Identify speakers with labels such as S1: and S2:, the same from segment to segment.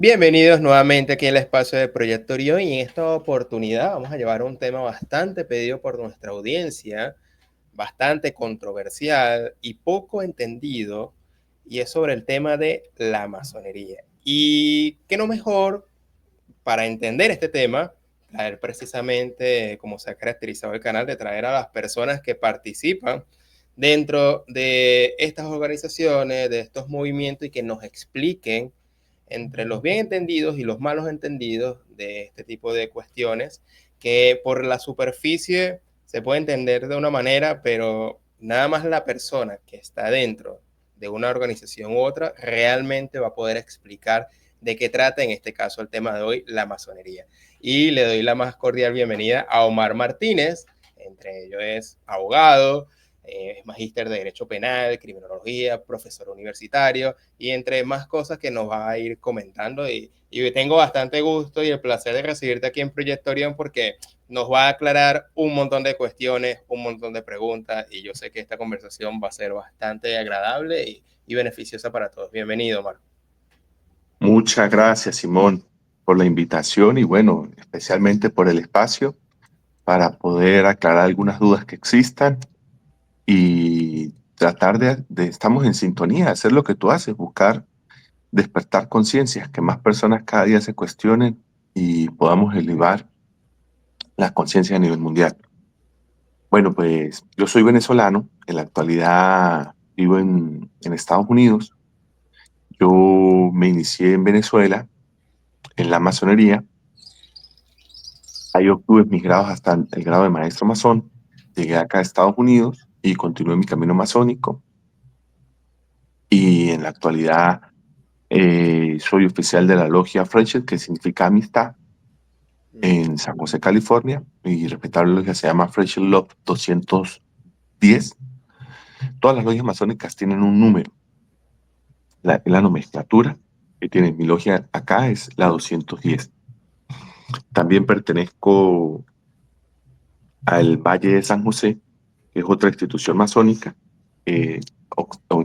S1: Bienvenidos nuevamente aquí al espacio de Proyecto Orión y en esta oportunidad vamos a llevar un tema bastante pedido por nuestra audiencia, bastante controversial y poco entendido, y es sobre el tema de la masonería. Y qué no mejor para entender este tema, traer precisamente, como se ha caracterizado el canal, de traer a las personas que participan dentro de estas organizaciones, de estos movimientos y que nos expliquen entre los bien entendidos y los malos entendidos de este tipo de cuestiones que por la superficie se puede entender de una manera, pero nada más la persona que está dentro de una organización u otra realmente va a poder explicar de qué trata, en este caso, el tema de hoy, la masonería. Y le doy la más cordial bienvenida a Omar Martínez, entre ellos es abogado, es magíster de Derecho Penal, Criminología, profesor universitario y entre más cosas que nos va a ir comentando. Y tengo bastante gusto y el placer de recibirte aquí en Proyecto Orión porque nos va a aclarar un montón de cuestiones, un montón de preguntas y yo sé que esta conversación va a ser bastante agradable y beneficiosa para todos. Bienvenido, Marco.
S2: Muchas gracias, Simón, por la invitación y bueno, especialmente por el espacio para poder aclarar algunas dudas que existan y tratar estamos en sintonía, hacer lo que tú haces, buscar despertar conciencias, que más personas cada día se cuestionen y podamos elevar la conciencia a nivel mundial. Bueno, pues yo soy venezolano, en la actualidad vivo en Estados Unidos. Yo me inicié en Venezuela, en la masonería. Ahí obtuve mis grados hasta el grado de maestro masón. Llegué acá a Estados Unidos y continué mi camino masónico. Y en la actualidad soy oficial de la logia Friendship, que significa amistad, en San José, California. Mi respetable logia se llama Friendship Love 210. Todas las logias masónicas tienen un número. La nomenclatura que tiene mi logia acá es la 210. También pertenezco al Valle de San José, que es otra institución masónica,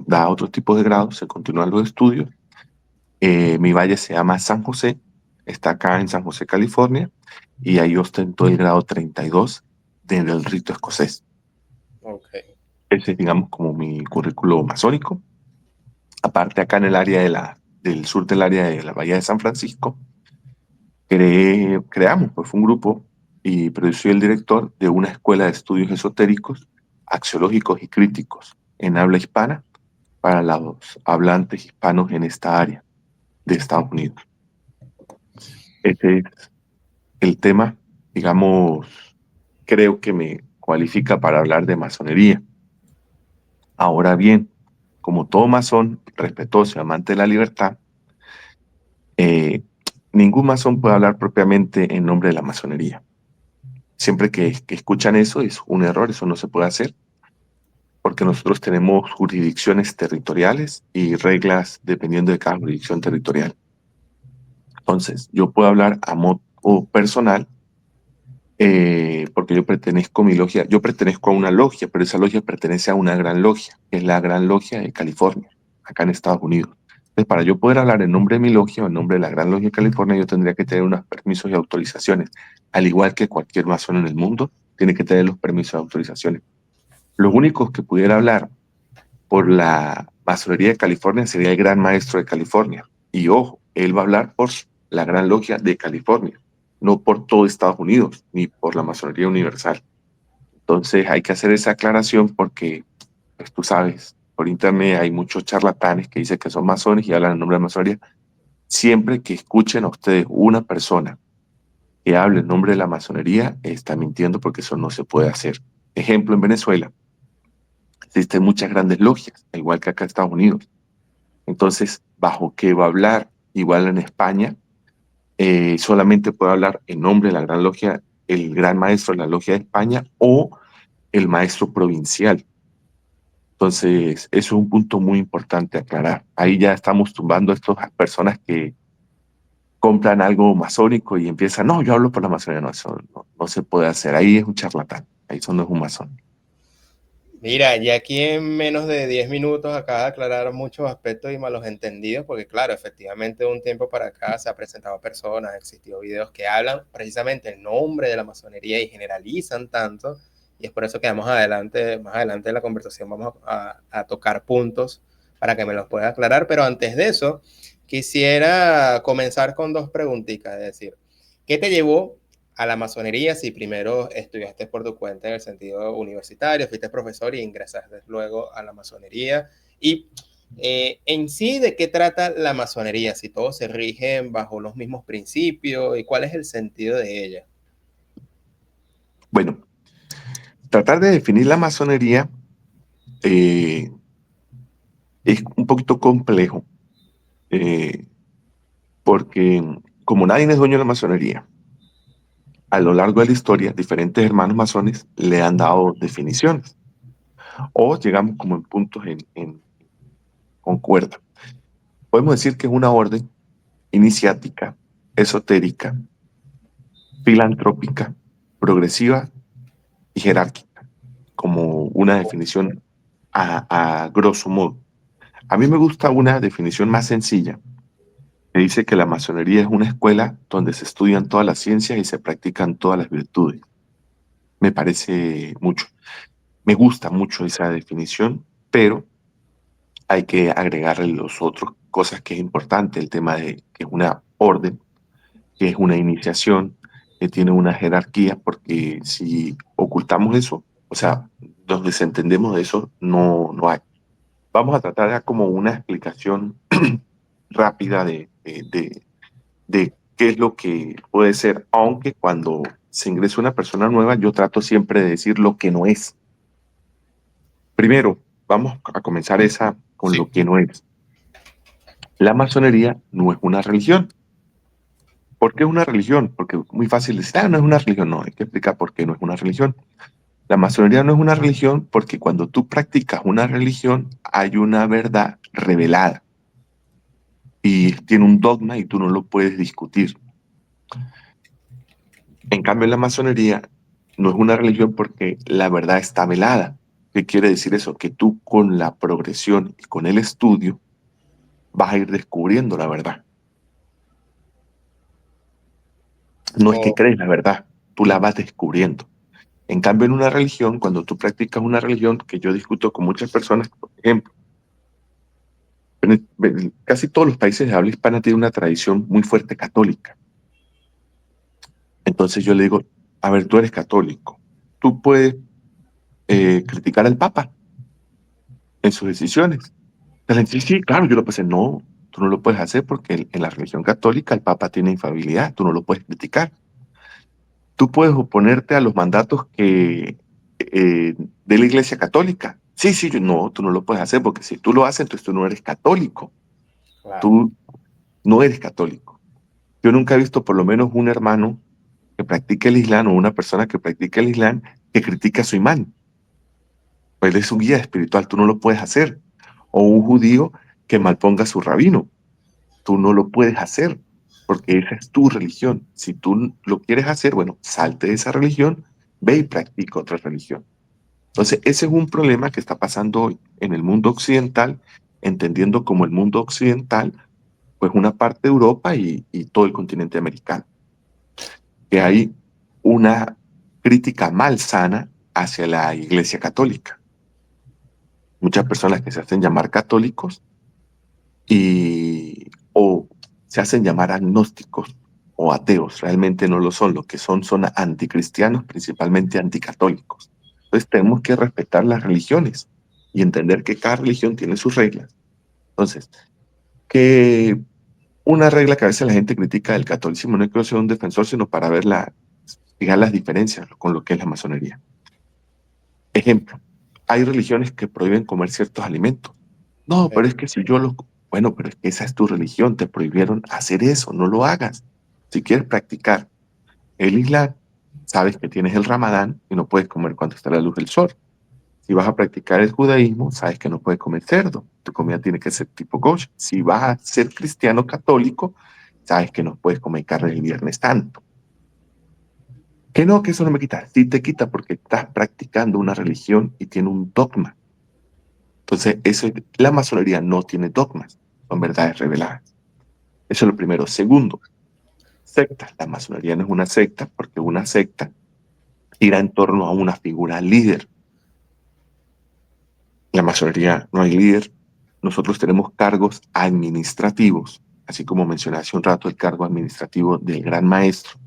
S2: da otros tipos de grados, se continúan los estudios. Mi valle se llama San José, está acá en San José, California, y ahí ostento el grado 32 del rito escocés.
S1: Ok.
S2: Ese es, digamos, como mi currículo masónico. Aparte, acá en el área del sur del área de la Bahía de San Francisco, creamos pues, un grupo pero yo soy el director de una escuela de estudios esotéricos, axiológicos y críticos en habla hispana para los hablantes hispanos en esta área de Estados Unidos. Este es el tema, digamos, creo que me cualifica para hablar de masonería. Ahora bien, como todo masón respetuoso y amante de la libertad, eh, ningún masón puede hablar propiamente en nombre de la masonería. Siempre que escuchan eso es un error, eso no se puede hacer, porque nosotros tenemos jurisdicciones territoriales y reglas dependiendo de cada jurisdicción territorial. Entonces, yo puedo hablar a modo personal, porque yo pertenezco a una logia, pero esa logia pertenece a una gran logia, que es la Gran Logia de California, acá en Estados Unidos. Entonces, para yo poder hablar en nombre de mi logia o en nombre de la Gran Logia de California, yo tendría que tener unos permisos y autorizaciones, al igual que cualquier masón en el mundo, tiene que tener los permisos y autorizaciones. Los únicos que pudiera hablar por la masonería de California sería el Gran Maestro de California. Y ojo, él va a hablar por la Gran Logia de California, no por todo Estados Unidos, ni por la masonería universal. Entonces hay que hacer esa aclaración porque, pues tú sabes, por internet hay muchos charlatanes que dicen que son masones y hablan en nombre de la masonería. Siempre que escuchen a ustedes una persona que hable en nombre de la masonería, está mintiendo porque eso no se puede hacer. Ejemplo, en Venezuela existen muchas grandes logias, igual que acá en Estados Unidos. Entonces, ¿bajo qué va a hablar? Igual en España, solamente puede hablar en nombre de la Gran Logia, el Gran Maestro de la Logia de España o el Maestro Provincial. Entonces, eso es un punto muy importante aclarar. Ahí ya estamos tumbando a estas personas que compran algo masónico y empiezan, no, yo hablo por la masonería. No, eso no se puede hacer. Ahí es un charlatán. Ahí eso no es un masón.
S1: Mira, ya aquí en menos de 10 minutos acaba de aclarar muchos aspectos y malos entendidos, porque claro, efectivamente de un tiempo para acá se ha presentado personas, han existido videos que hablan precisamente el nombre de la masonería y generalizan tanto, y es por eso que más adelante en la conversación vamos a tocar puntos para que me los puedas aclarar, pero antes de eso, quisiera comenzar con dos preguntitas, es decir, ¿qué te llevó a la masonería si primero estudiaste por tu cuenta en el sentido universitario, fuiste profesor y ingresaste luego a la masonería? Y en sí, ¿de qué trata la masonería? Si todos se rigen bajo los mismos principios y cuál es el sentido de ella.
S2: Bueno, tratar de definir la masonería eh, es un poquito complejo, eh, porque como nadie es dueño de la masonería, a lo largo de la historia, diferentes hermanos masones le han dado definiciones, o llegamos como en puntos en concuerda. Podemos decir que es una orden iniciática, esotérica, filantrópica, progresiva y jerárquica, como una definición a grosso modo. A mí me gusta una definición más sencilla, que dice que la masonería es una escuela donde se estudian todas las ciencias y se practican todas las virtudes. Me parece mucho. Me gusta mucho esa definición, pero hay que agregarle los otros cosas que es importante, el tema de que es una orden, que es una iniciación, que tiene una jerarquía, porque si ocultamos eso, o sea, nos desentendemos de eso, no hay. Vamos a tratar ya como una explicación rápida de qué es lo que puede ser, aunque cuando se ingresa una persona nueva, yo trato siempre de decir lo que no es. Primero, vamos a comenzar esa con lo
S1: Sí.
S2: que no es. La masonería no es una religión. ¿Por qué es una religión? Porque es muy fácil decir, no es una religión. No, hay que explicar por qué no es una religión. La masonería no es una religión porque cuando tú practicas una religión hay una verdad revelada y tiene un dogma y tú no lo puedes discutir. En cambio, la masonería no es una religión porque la verdad está velada. ¿Qué quiere decir eso? Que tú con la progresión y con el estudio vas a ir descubriendo la verdad. No es que
S1: O,
S2: crees la verdad, tú la vas descubriendo. En cambio, en una religión, cuando tú practicas una religión, que yo discuto con muchas personas, por ejemplo, casi todos los países de habla hispana tienen una tradición muy fuerte católica. Entonces yo le digo, a ver, tú eres católico, tú puedes criticar al Papa en sus decisiones. Entonces, sí, sí, claro, yo lo pensé, no, tú no lo puedes hacer porque en la religión católica el Papa tiene infabilidad, tú no lo puedes criticar. Tú puedes oponerte a los mandatos de la Iglesia Católica. Sí, sí, no, tú no lo puedes hacer porque si tú lo haces, entonces tú no eres católico.
S1: claro.
S2: Tú no eres católico. Yo nunca he visto por lo menos un hermano que practique el Islam o una persona que practique el Islam que critique a su imán. Pues él es un guía espiritual, tú no lo puedes hacer. O un judío que malponga a su rabino, tú no lo puedes hacer porque esa es tu religión. Si tú lo quieres hacer, bueno, salte de esa religión, ve y practica otra religión. Entonces, ese es un problema que está pasando hoy en el mundo occidental, entendiendo como el mundo occidental, pues una parte de Europa y todo el continente americano, que hay una crítica malsana hacia la Iglesia Católica. Muchas personas que se hacen llamar católicos o se hacen llamar agnósticos o ateos, realmente no lo son, lo que son anticristianos, principalmente anticatólicos. Entonces tenemos que respetar las religiones y entender que cada religión tiene sus reglas. Entonces, que una regla que a veces la gente critica del catolicismo, no quiero ser un defensor, sino para ver fijar las diferencias con lo que es la masonería. Ejemplo, hay religiones que prohíben comer ciertos alimentos. No, pero es que si yo lo... Bueno, pero es que esa es tu religión, te prohibieron hacer eso, no lo hagas. Si quieres practicar el Islam, sabes que tienes el Ramadán y no puedes comer cuando está la luz del sol. Si vas a practicar el judaísmo, sabes que no puedes comer cerdo, tu comida tiene que ser tipo kosher. Si vas a ser cristiano católico, sabes que no puedes comer carne el Viernes Santo. Que no, que eso no me quita. Sí te quita porque estás practicando una religión y tiene un dogma. Entonces, la masonería no tiene dogmas, son verdades reveladas. Eso es lo primero. Segundo, sectas. La masonería no es una secta porque una secta gira en torno a una figura líder. En la masonería no hay líder. Nosotros tenemos cargos administrativos, así como mencioné hace un rato el cargo administrativo del gran maestro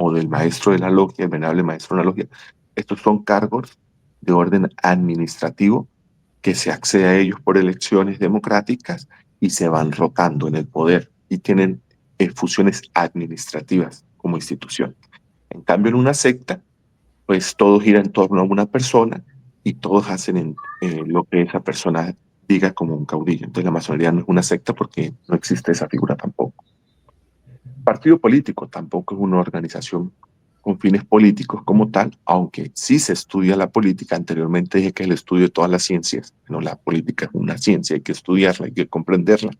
S2: o del maestro de la logia, el venerable maestro de la logia. Estos son cargos de orden administrativo que se accede a ellos por elecciones democráticas y se van rotando en el poder y tienen funciones administrativas como institución. En cambio, en una secta, pues todo gira en torno a una persona y todos hacen lo que esa persona diga como un caudillo. Entonces la masonería no es una secta porque no existe esa figura tampoco. Partido político tampoco es una organización con fines políticos como tal, aunque sí se estudia la política. Anteriormente dije que es el estudio de todas las ciencias. No, la política es una ciencia, hay que estudiarla, hay que comprenderla.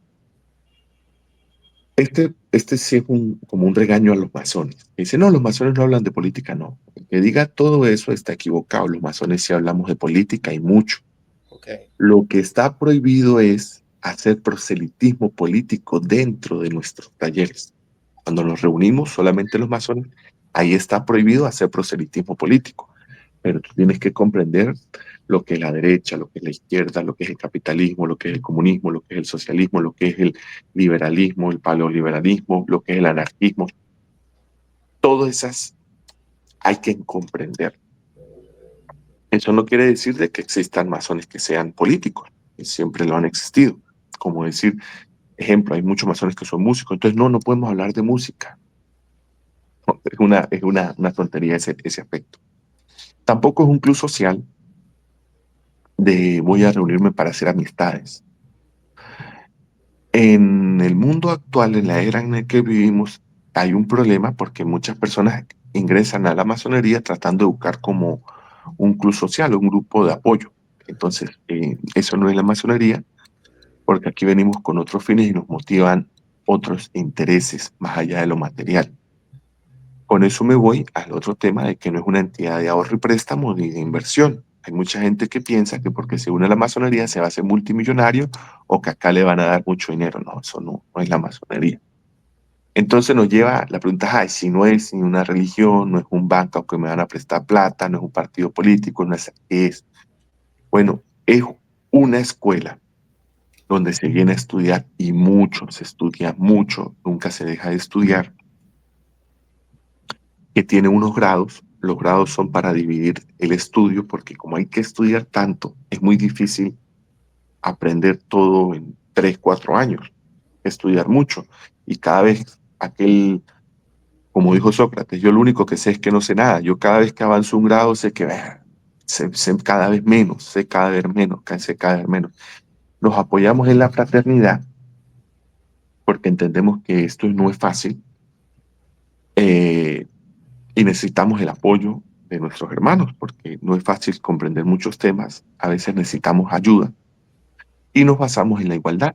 S2: Este sí es como un regaño a los masones. Dice, no, los masones no hablan de política, no. El que diga todo eso está equivocado. Los masones sí hablamos de política y mucho.
S1: Ok,
S2: Lo que está prohibido es hacer proselitismo político dentro de nuestros talleres. Cuando nos reunimos solamente los masones, ahí está prohibido hacer proselitismo político. Pero tú tienes que comprender lo que es la derecha, lo que es la izquierda, lo que es el capitalismo, lo que es el comunismo, lo que es el socialismo, lo que es el liberalismo, el paleoliberalismo, lo que es el anarquismo. Todas esas hay que comprender. Eso no quiere decir de que existan masones que sean políticos, que siempre lo han existido. Como decir, ejemplo, hay muchos masones que son músicos, entonces no, no podemos hablar de música. No, una tontería ese aspecto. Tampoco es un club social de voy a reunirme para hacer amistades. En el mundo actual, en la era en la que vivimos, hay un problema porque muchas personas ingresan a la masonería tratando de buscar como un club social, un grupo de apoyo. Entonces, eso no es la masonería, porque aquí venimos con otros fines y nos motivan otros intereses más allá de lo material. Con eso me voy al otro tema de que no es una entidad de ahorro y préstamo ni de inversión. Hay mucha gente que piensa que porque se une a la masonería se va a hacer multimillonario o que acá le van a dar mucho dinero. No, eso no, no es la masonería. Entonces nos lleva la pregunta, ay, si no es ni una religión, no es un banco que me van a prestar plata, no es un partido político, no es, es, bueno, es una escuela donde se viene a estudiar y mucho, se estudia mucho, nunca se deja de estudiar, que tiene unos grados. Los grados son para dividir el estudio, porque como hay que estudiar tanto, es muy difícil aprender todo en 3, 4 años, estudiar mucho. Y cada vez como dijo Sócrates, yo lo único que sé es que no sé nada. Yo cada vez que avanzo un grado sé que sé cada vez menos, sé cada vez menos, sé cada vez menos. Nos apoyamos en la fraternidad porque entendemos que esto no es fácil eh, y necesitamos el apoyo de nuestros hermanos porque no es fácil comprender muchos temas. A veces necesitamos ayuda y nos basamos en la igualdad.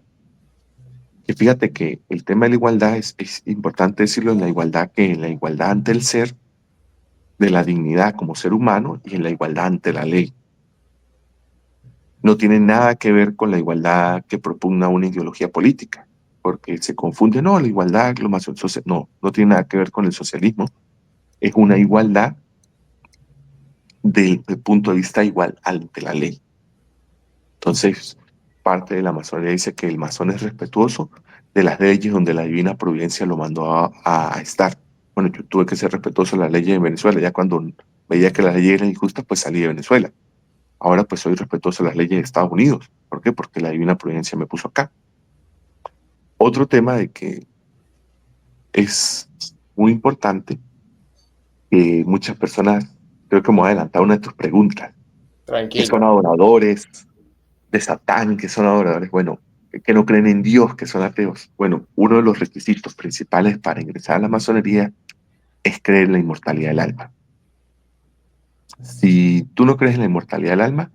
S2: Y fíjate que el tema de la igualdad es importante decirlo en la igualdad, que en la igualdad ante el ser, de la dignidad como ser humano y en la igualdad ante la ley. No tiene nada que ver con la igualdad que propugna una ideología política, porque se confunde, no, la igualdad, lo más social, no, no tiene nada que ver con el socialismo, es una igualdad del punto de vista igual ante la ley. Entonces, parte de la masonería dice que el masón es respetuoso de las leyes donde la divina providencia lo mandó a estar. Bueno, yo tuve que ser respetuoso de las leyes de Venezuela, ya cuando veía que las leyes eran injustas, pues salí de Venezuela. Ahora pues soy respetuoso de las leyes de Estados Unidos. ¿Por qué? Porque la divina providencia me puso acá. Otro tema de que es muy importante, que muchas personas, creo que me voy a adelantar una de tus preguntas, que son
S1: tranquilo.
S2: adoradores de Satán, que son adoradores, bueno, que no creen en Dios, que son ateos. Bueno, uno de los requisitos principales para ingresar a la masonería es creer en la inmortalidad del alma. Si tú no crees en la inmortalidad del alma,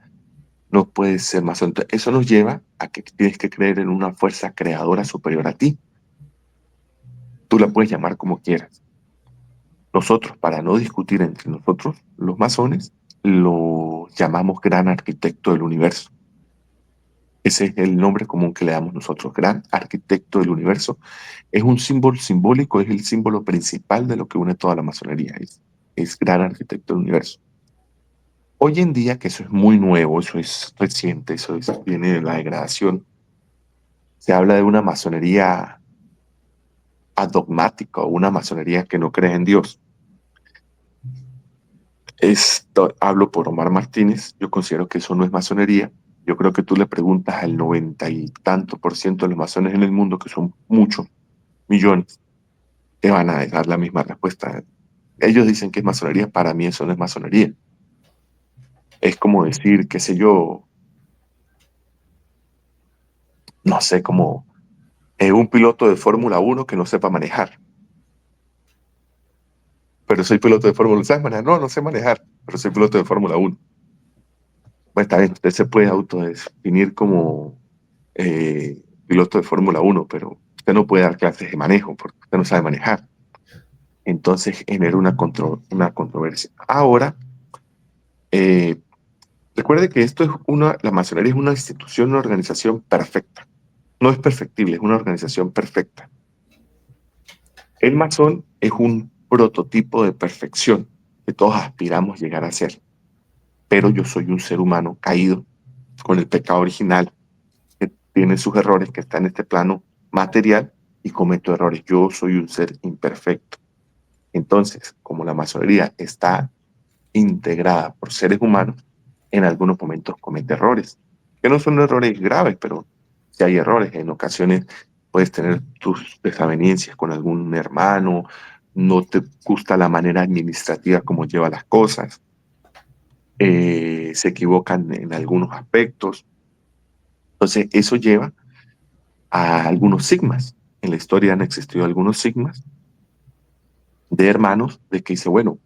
S2: no puedes ser masón. Entonces, eso nos lleva a que tienes que creer en una fuerza creadora superior a ti. Tú la puedes llamar como quieras. Nosotros, para no discutir entre nosotros, los masones, lo llamamos gran arquitecto del universo. Ese es el nombre común que le damos nosotros, gran arquitecto del universo. Es un símbolo simbólico, es el símbolo principal de lo que une toda la masonería, es gran arquitecto del universo. Hoy en día, que eso es muy nuevo, eso es reciente, viene de la degradación, se habla de una masonería adogmática o una masonería que no cree en Dios. Hablo por Omar Martínez, yo considero que eso no es masonería. Yo creo que tú le preguntas al 90 y tanto % de los masones en el mundo, que son muchos, millones, te van a dar la misma respuesta. Ellos dicen que es masonería, para mí eso no es masonería. Es como decir, qué sé yo, no sé, como un piloto de Fórmula 1 que no sepa manejar. Pero soy piloto de Fórmula 1, ¿sabes manejar? No, no sé manejar, pero soy piloto de Fórmula 1. Bueno, está bien, usted se puede autodefinir como piloto de Fórmula 1, pero usted no puede dar clases de manejo porque usted no sabe manejar. Entonces genera una controversia. Ahora, eh, recuerde que la masonería es una institución, una organización perfecta. No es perfectible, es una organización perfecta. El masón es un prototipo de perfección que todos aspiramos a llegar a ser. Pero yo soy un ser humano caído con el pecado original, que tiene sus errores, que está en este plano material y cometo errores. Yo soy un ser imperfecto. Entonces, como la masonería está integrada por seres humanos, en algunos momentos comete errores, que no son errores graves, pero si hay errores, en ocasiones puedes tener tus desavenencias con algún hermano, no te gusta la manera administrativa como lleva las cosas, se equivocan en algunos aspectos. Entonces, eso lleva a algunos sigmas. En la historia han existido algunos sigmas de hermanos de que dice, bueno,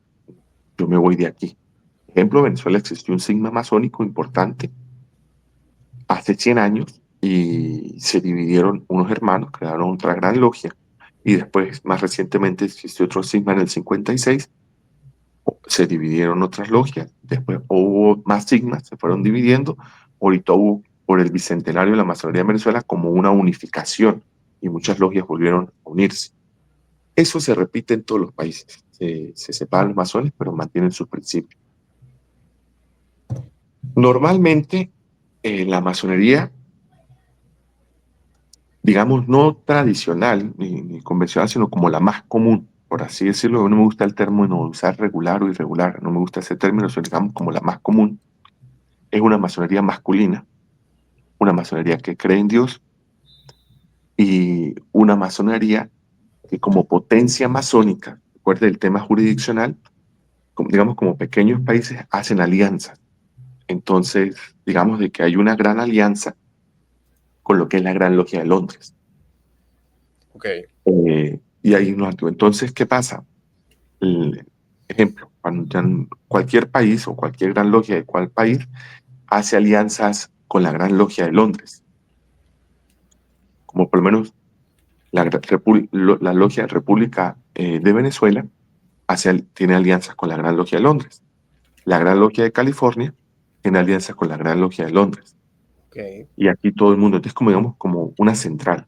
S2: yo me voy de aquí. Por ejemplo, en Venezuela existió un sigma masónico importante hace 100 años y se dividieron unos hermanos, crearon otra gran logia y después, más recientemente, existió otro sigma en el 56, se dividieron otras logias, después hubo más sigmas, se fueron dividiendo, ahorita hubo por el bicentenario de la masonería de Venezuela como una unificación y muchas logias volvieron a unirse. Eso se repite en todos los países, se separan los masones pero mantienen sus principios. Normalmente la masonería, digamos, no tradicional ni convencional, sino como la más común, por así decirlo. No me gusta el término usar regular o irregular, no me gusta ese término, sino digamos como la más común. Es una masonería masculina, una masonería que cree en Dios y una masonería que como potencia masónica, recuerde el tema jurisdiccional, digamos como pequeños países hacen alianzas. Entonces, digamos de que hay una gran alianza con lo que es la Gran Logia de Londres.
S1: Ok.
S2: Y ahí no actúa. Entonces, ¿qué pasa? El ejemplo, cuando cualquier país o cualquier gran logia de cual país hace alianzas con la Gran Logia de Londres, como por lo menos la Logia República de Venezuela tiene alianzas con la Gran Logia de Londres. La Gran Logia de California tiene alianzas con la Gran Logia de Londres.
S1: Ok.
S2: Y aquí todo el mundo, entonces como digamos como una central.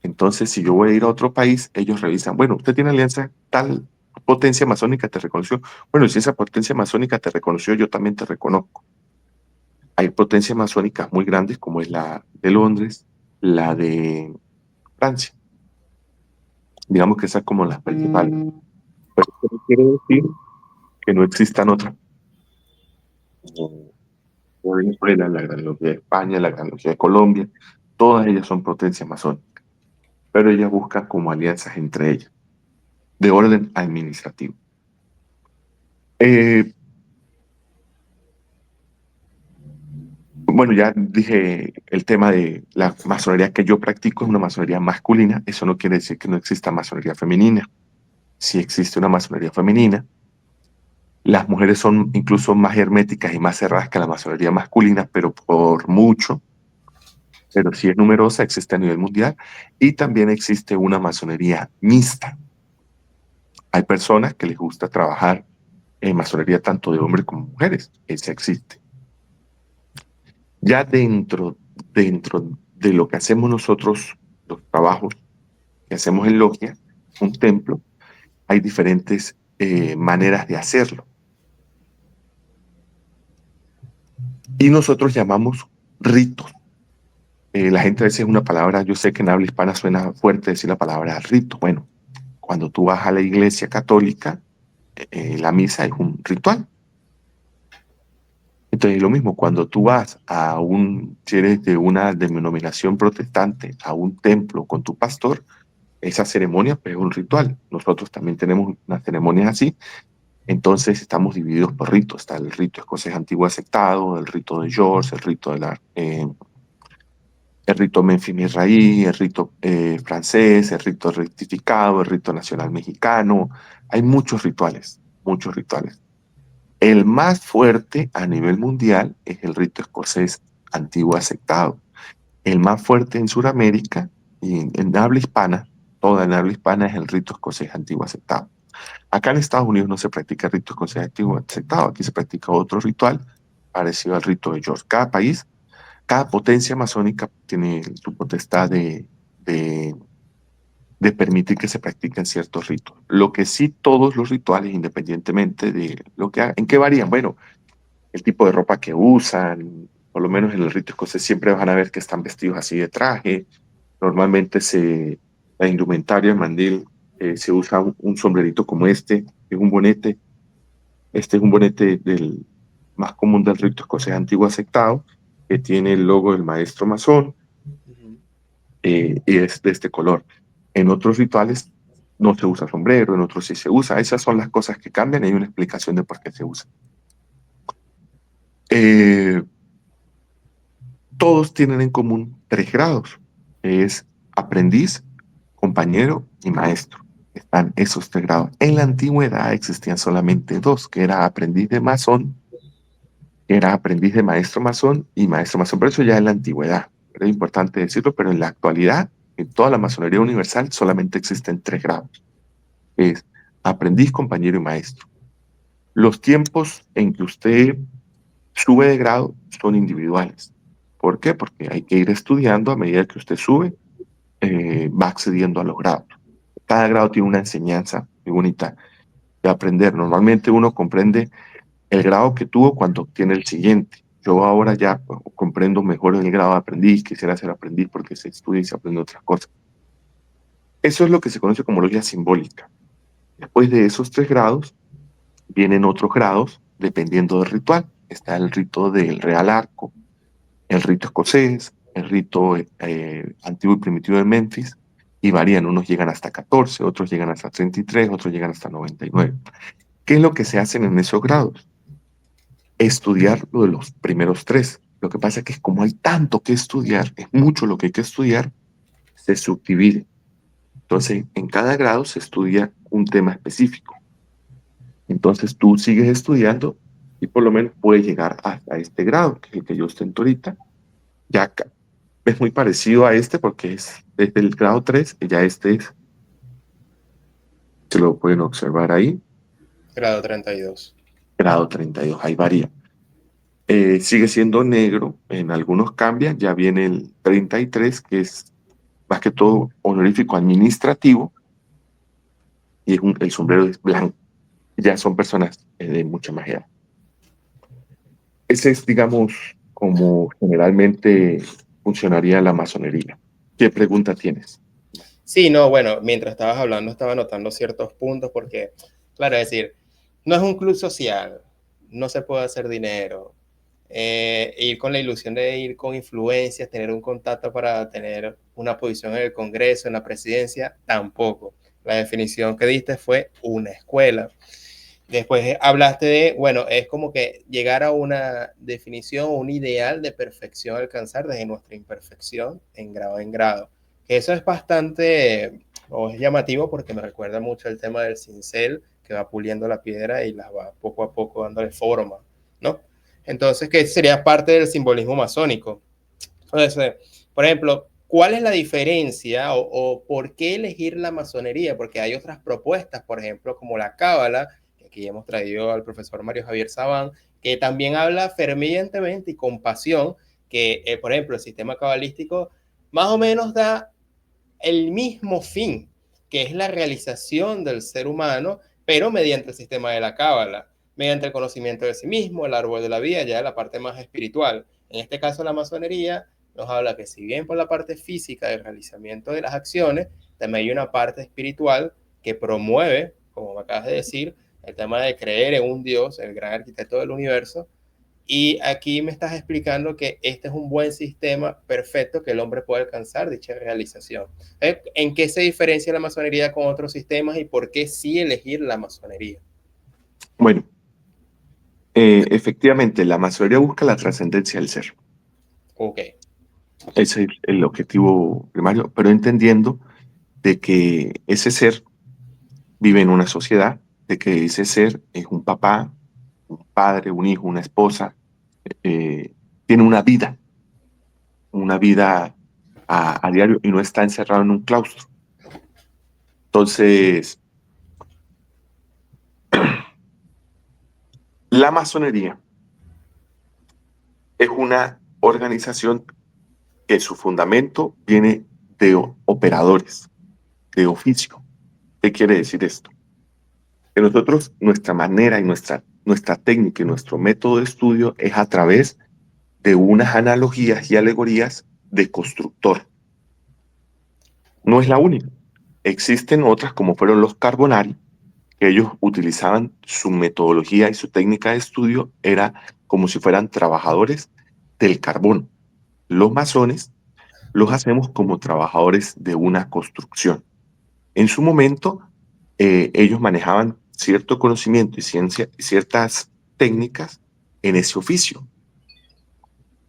S2: Entonces, si yo voy a ir a otro país, ellos revisan, bueno, usted tiene alianza, tal potencia masónica te reconoció. Bueno, si esa potencia masónica te reconoció, yo también te reconozco. Hay potencias masónicas muy grandes, como es la de Londres, la de Francia. Digamos que esas como las principales. Pero eso no quiere decir que no existan otras, como Venezuela, la Gran Logia de España, la Gran Logia de Colombia. Todas ellas son potencias masónicas, pero ellas buscan como alianzas entre ellas, de orden administrativo. Eh, Bueno, ya dije el tema de la masonería que yo practico es una masonería masculina. Eso no quiere decir que no exista masonería femenina. Sí existe una masonería femenina. Las mujeres son incluso más herméticas y más cerradas que la masonería masculina, pero por mucho. Pero sí es numerosa, existe a nivel mundial. Y también existe una masonería mixta. Hay personas que les gusta trabajar en masonería tanto de hombres como mujeres. Esa existe. Ya dentro de lo que hacemos nosotros, los trabajos que hacemos en logia, un templo, hay diferentes maneras de hacerlo. Y nosotros llamamos ritos. La gente a veces una palabra, yo sé que en habla hispana suena fuerte decir la palabra rito. Bueno, cuando tú vas a la iglesia católica, la misa es un ritual. Entonces, lo mismo, cuando tú vas si eres de una denominación protestante, a un templo con tu pastor, esa ceremonia pues, es un ritual. Nosotros también tenemos unas ceremonias así. Entonces, estamos divididos por ritos. Está el rito escocés antiguo aceptado, el rito de George, el rito Memphis Misraí, el rito francés, el rito rectificado, el rito nacional mexicano. Hay muchos rituales, muchos rituales. El más fuerte a nivel mundial es el rito escocés antiguo aceptado. El más fuerte en Sudamérica y en habla hispana, toda en habla hispana, es el rito escocés antiguo aceptado. Acá en Estados Unidos no se practica el rito escocés antiguo aceptado, aquí se practica otro ritual parecido al rito de George. Cada país, cada potencia masónica tiene su potestad de, de permitir que se practiquen ciertos ritos. Lo que sí todos los rituales, independientemente de lo que hagan, ¿en qué varían? Bueno, el tipo de ropa que usan, por lo menos en el rito escocés siempre van a ver que están vestidos así de traje. Normalmente la indumentaria, el mandil, se usa un sombrerito como este, es un bonete. Este es un bonete más común del rito escocés antiguo aceptado, que tiene el logo del maestro masón y es de este color. En otros rituales no se usa sombrero, en otros sí se usa. Esas son las cosas que cambian y hay una explicación de por qué se usa. Eh, Todos tienen en común 3 grados. Es aprendiz, compañero y maestro. Están esos 3 grados. En la antigüedad existían solamente dos, que era aprendiz de masón, que era aprendiz de maestro masón y maestro masón. Pero eso ya en la antigüedad. Era importante decirlo, pero en la actualidad, en toda la masonería universal, solamente existen 3 grados. Es aprendiz, compañero y maestro. Los tiempos en que usted sube de grado son individuales. ¿Por qué? Porque hay que ir estudiando a medida que usted sube, va accediendo a los grados. Cada grado tiene una enseñanza muy bonita de aprender. Normalmente uno comprende el grado que tuvo cuando obtiene el siguiente. Yo ahora ya pues, comprendo mejor el grado de aprendiz, quisiera ser aprendiz porque se estudia y se aprende otras cosas. Eso es lo que se conoce como logia simbólica. Después de esos 3 grados, vienen otros grados dependiendo del ritual. Está el rito del Real Arco, el rito escocés, el rito antiguo y primitivo de Memphis, y varían. Unos llegan hasta 14, otros llegan hasta 33, otros llegan hasta 99. ¿Qué es lo que se hacen en esos grados? Estudiar lo de los primeros 3. Lo que pasa es que como hay tanto que estudiar, es mucho lo que hay que estudiar, se subdivide. Entonces, en cada grado se estudia un tema específico. Entonces, tú sigues estudiando y por lo menos puedes llegar hasta este grado, que es el que yo ostento ahorita. Ya es muy parecido a este porque es desde el grado 3 y ya este es, se lo pueden observar ahí,
S1: Grado 32.
S2: grado 32, ahí varía. Sigue siendo negro, en algunos cambian, ya viene el 33 que es más que todo honorífico administrativo, y el sombrero es blanco. Ya son personas de mucha más edad. Ese es, digamos, como generalmente funcionaría la masonería. ¿Qué pregunta tienes?
S1: Sí, no, bueno, mientras estabas hablando estaba anotando ciertos puntos porque, claro, es decir, no es un club social, no se puede hacer dinero, ir con la ilusión de ir con influencias, tener un contacto para tener una posición en el Congreso, en la presidencia, tampoco. La definición que diste fue una escuela. Después hablaste de, bueno, es como que llegar a una definición, un ideal de perfección alcanzar desde nuestra imperfección en grado. Que eso es bastante, o es llamativo porque me recuerda mucho el tema del cincel, que va puliendo la piedra y las va poco a poco dándole forma, ¿no? Entonces, que sería parte del simbolismo masónico. Entonces, por ejemplo, ¿cuál es la diferencia o por qué elegir la masonería? Porque hay otras propuestas, por ejemplo, como la cábala, que aquí hemos traído al profesor Mario Javier Sabán, que también habla fervientemente y con pasión, que, por ejemplo, el sistema cabalístico más o menos da el mismo fin, que es la realización del ser humano, pero mediante el sistema de la cábala, mediante el conocimiento de sí mismo, el árbol de la vida, ya la parte más espiritual. En este caso, la masonería nos habla que si bien por la parte física del realizamiento de las acciones, también hay una parte espiritual que promueve, como me acabas de decir, el tema de creer en un Dios, el gran arquitecto del universo, y aquí me estás explicando que este es un buen sistema perfecto que el hombre puede alcanzar dicha realización. ¿En qué se diferencia la masonería con otros sistemas y por qué sí elegir la masonería?
S2: Bueno, efectivamente, la masonería busca la trascendencia del ser.
S1: Ok.
S2: Ese es el objetivo primario, pero entendiendo de que ese ser vive en una sociedad, de que ese ser es un papá, un padre, un hijo, una esposa, tiene una vida a diario y no está encerrado en un claustro. Entonces, la masonería es una organización que su fundamento viene de operadores, de oficio. ¿Qué quiere decir esto? Que nosotros, nuestra manera y nuestra técnica y nuestro método de estudio es a través de unas analogías y alegorías de constructor. No es
S1: Ok.
S2: la única. Existen otras como fueron los Carbonari, que ellos utilizaban su metodología y su técnica de estudio, era como si fueran trabajadores del carbón. Los masones los hacemos como trabajadores de una construcción. En su momento, ellos manejaban cierto conocimiento y ciencia, ciertas técnicas en ese oficio.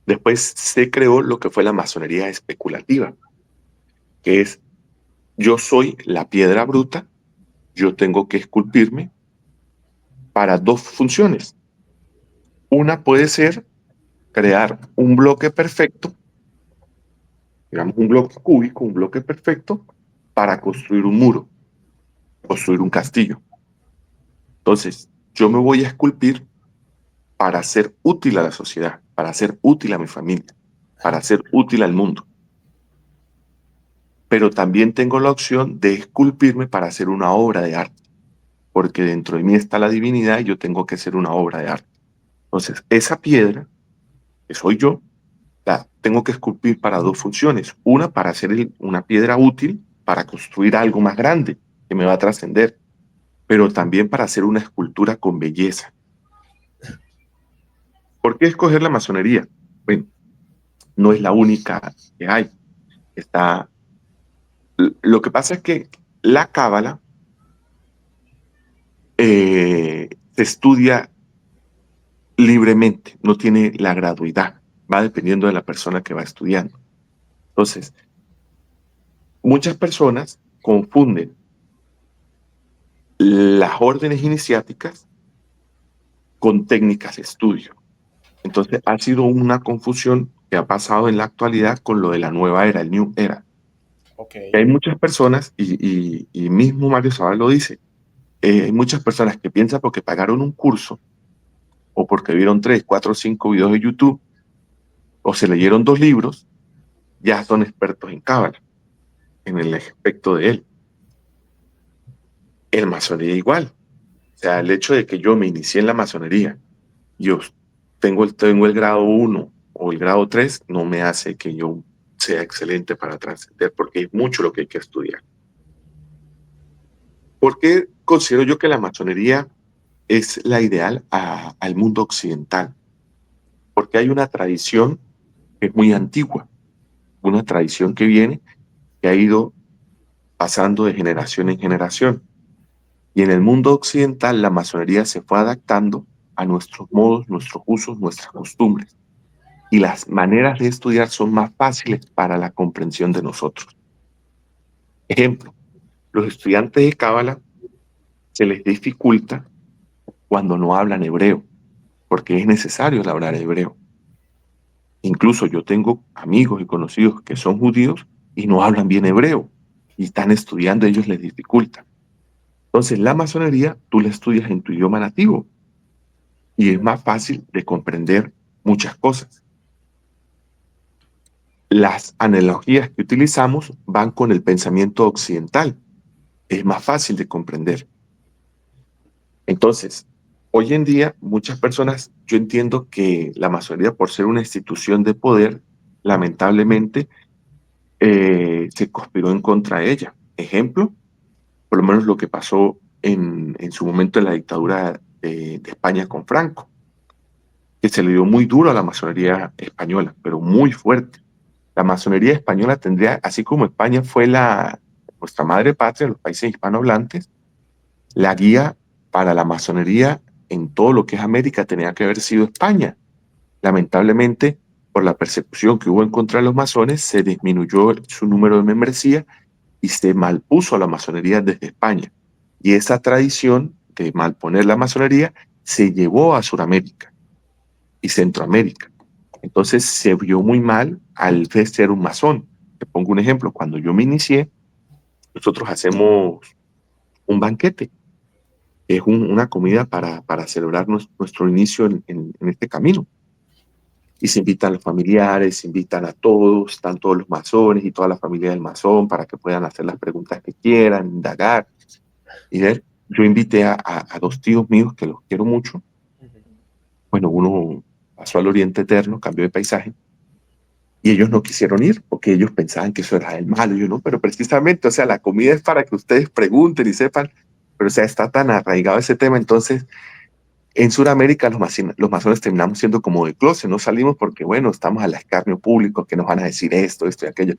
S2: Después se creó lo que fue la masonería especulativa, que es yo soy la piedra bruta, yo tengo que esculpirme para dos funciones. Una puede ser crear un bloque perfecto, digamos un bloque cúbico, un bloque perfecto, para construir un muro, construir un castillo. Entonces, yo me voy a esculpir para ser útil a la sociedad, para ser útil a mi familia, para ser útil al mundo. Pero también tengo la opción de esculpirme para hacer una obra de arte, porque dentro de mí está la divinidad y yo tengo que ser una obra de arte. Entonces, esa piedra, que soy yo, la tengo que esculpir para dos funciones. Una, para hacer una piedra útil, para construir algo más grande que me va a trascender, pero también para hacer una escultura con belleza. ¿Por qué escoger la masonería? Bueno, no es la única que hay. Está, lo que pasa es que la cábala se estudia libremente, no tiene la graduidad, va dependiendo de la persona que va estudiando. Entonces, muchas personas confunden las órdenes iniciáticas con técnicas de estudio. Entonces, ha sido una confusión que ha pasado en la actualidad con lo de la nueva era, el New Era.
S1: Ok.
S2: Que hay muchas personas, y mismo Mario Sabal lo dice, hay muchas personas que piensan porque pagaron un curso o porque vieron 3, 4, 5 videos de YouTube o se leyeron 2 libros, ya son expertos en cábala, en el aspecto de él. El masonería igual. O sea, el hecho de que yo me inicié en la masonería, yo tengo el grado 1 o el grado 3, no me hace que yo sea excelente para trascender, porque es mucho lo que hay que estudiar. ¿Por qué considero yo que la masonería es la ideal al mundo occidental? Porque hay una tradición que es muy antigua, una tradición que viene, que ha ido pasando de generación en generación. Y en el mundo occidental la masonería se fue adaptando a nuestros modos, nuestros usos, nuestras costumbres. Y las maneras de estudiar son más fáciles para la comprensión de nosotros. Ejemplo, los estudiantes de Cábala se les dificulta cuando no hablan hebreo, porque es necesario hablar hebreo. Incluso yo tengo amigos y conocidos que son judíos y no hablan bien hebreo y están estudiando, ellos les dificulta. Entonces, la masonería tú la estudias en tu idioma nativo y es más fácil de comprender muchas cosas. Las analogías que utilizamos van con el pensamiento occidental. Es más fácil de comprender. Entonces, hoy en día, muchas personas, yo entiendo que la masonería, por ser una institución de poder, lamentablemente se conspiró en contra de ella. Ejemplo, por lo menos lo que pasó en su momento en la dictadura de España con Franco, que se le dio muy duro a la masonería española, pero muy fuerte. La masonería española tendría, así como España fue nuestra madre patria, los países hispanohablantes, la guía para la masonería en todo lo que es América tenía que haber sido España. Lamentablemente, por la persecución que hubo en contra de los masones, se disminuyó su número de membresía y se malpuso a la masonería desde España. Y esa tradición de malponer la masonería se llevó a Sudamérica y Centroamérica. Entonces se vio muy mal al ser un masón. Te pongo un ejemplo. Cuando yo me inicié, nosotros hacemos un banquete. Es una comida para celebrar nuestro inicio en este camino. Y se invitan los familiares, se invitan a todos, están todos los masones y toda la familia del masón para que puedan hacer las preguntas que quieran, indagar y ver. Yo invité a dos tíos míos que los quiero mucho. Bueno, uno pasó al Oriente Eterno, cambió de paisaje, y ellos no quisieron ir porque ellos pensaban que eso era el malo. Y yo no, pero precisamente, o sea, la comida es para que ustedes pregunten y sepan, pero o sea, está tan arraigado ese tema. Entonces, en Sudamérica los masones terminamos siendo como de closet, no salimos porque, bueno, estamos al escarnio público, que nos van a decir esto, esto y aquello.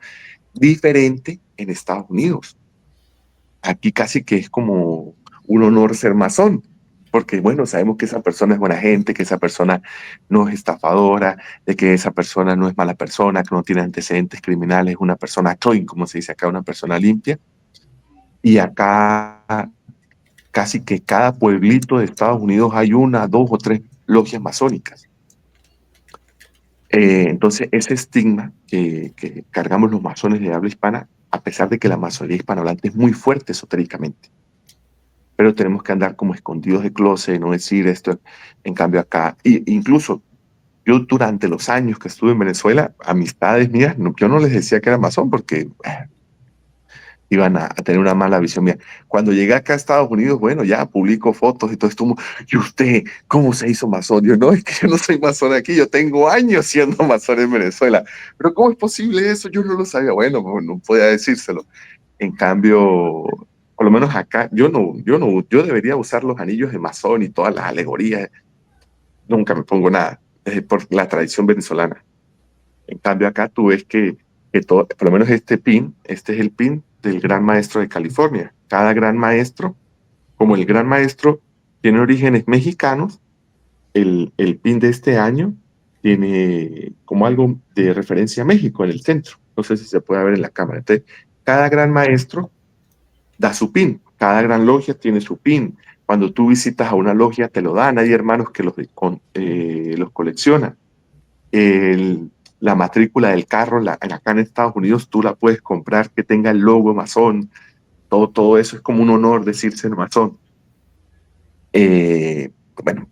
S2: Diferente en Estados Unidos. Aquí casi que es como un honor ser masón, porque, bueno, sabemos que esa persona es buena gente, que esa persona no es estafadora, de que esa persona no es mala persona, que no tiene antecedentes criminales, es una persona clean, como se dice acá, una persona limpia. Y acá casi que cada pueblito de Estados Unidos hay una, dos o tres logias masónicas. Entonces, ese estigma que cargamos los masones de habla hispana, a pesar de que la masonería hispanohablante es muy fuerte esotéricamente, pero tenemos que andar como escondidos de closet, no decir esto. En cambio acá, incluso yo durante los años que estuve en Venezuela, amistades mías, yo no les decía que era masón porque iban a tener una mala visión mía. Cuando llegué acá a Estados Unidos, bueno, ya publico fotos y todo esto. ¿Y usted cómo se hizo masón? Yo no, es que yo no soy masón aquí, yo tengo años siendo masón en Venezuela. Pero ¿cómo es posible eso? Yo no lo sabía. Bueno, pues no podía decírselo. En cambio, por lo menos acá, yo debería usar los anillos de masón y todas las alegorías. Nunca me pongo nada, por la tradición venezolana. En cambio, acá tú ves que todo, por lo menos este es el pin del Gran Maestro de California. Cada Gran Maestro, como el Gran Maestro tiene orígenes mexicanos, el pin de este año tiene como algo de referencia a México en el centro. No sé si se puede ver en la cámara. Entonces, cada Gran Maestro da su pin, cada gran logia tiene su pin. Cuando tú visitas a una logia, te lo dan. Hay hermanos que los coleccionan. El, la matrícula del carro, acá en Estados Unidos, tú la puedes comprar que tenga el logo masón. Todo eso es como un honor decirse masón. Eh, bueno,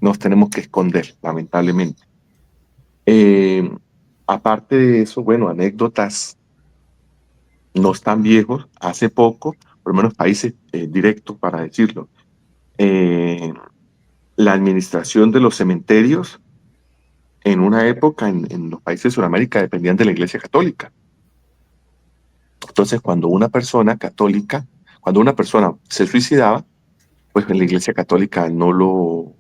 S2: nos tenemos que esconder, lamentablemente. Eh, Aparte de eso, bueno, anécdotas no están viejos, hace poco, por lo menos países directos para decirlo. Eh, la administración de los cementerios en una época en los países de Sudamérica dependían de la Iglesia Católica. Entonces, cuando una persona se suicidaba, pues la Iglesia Católica no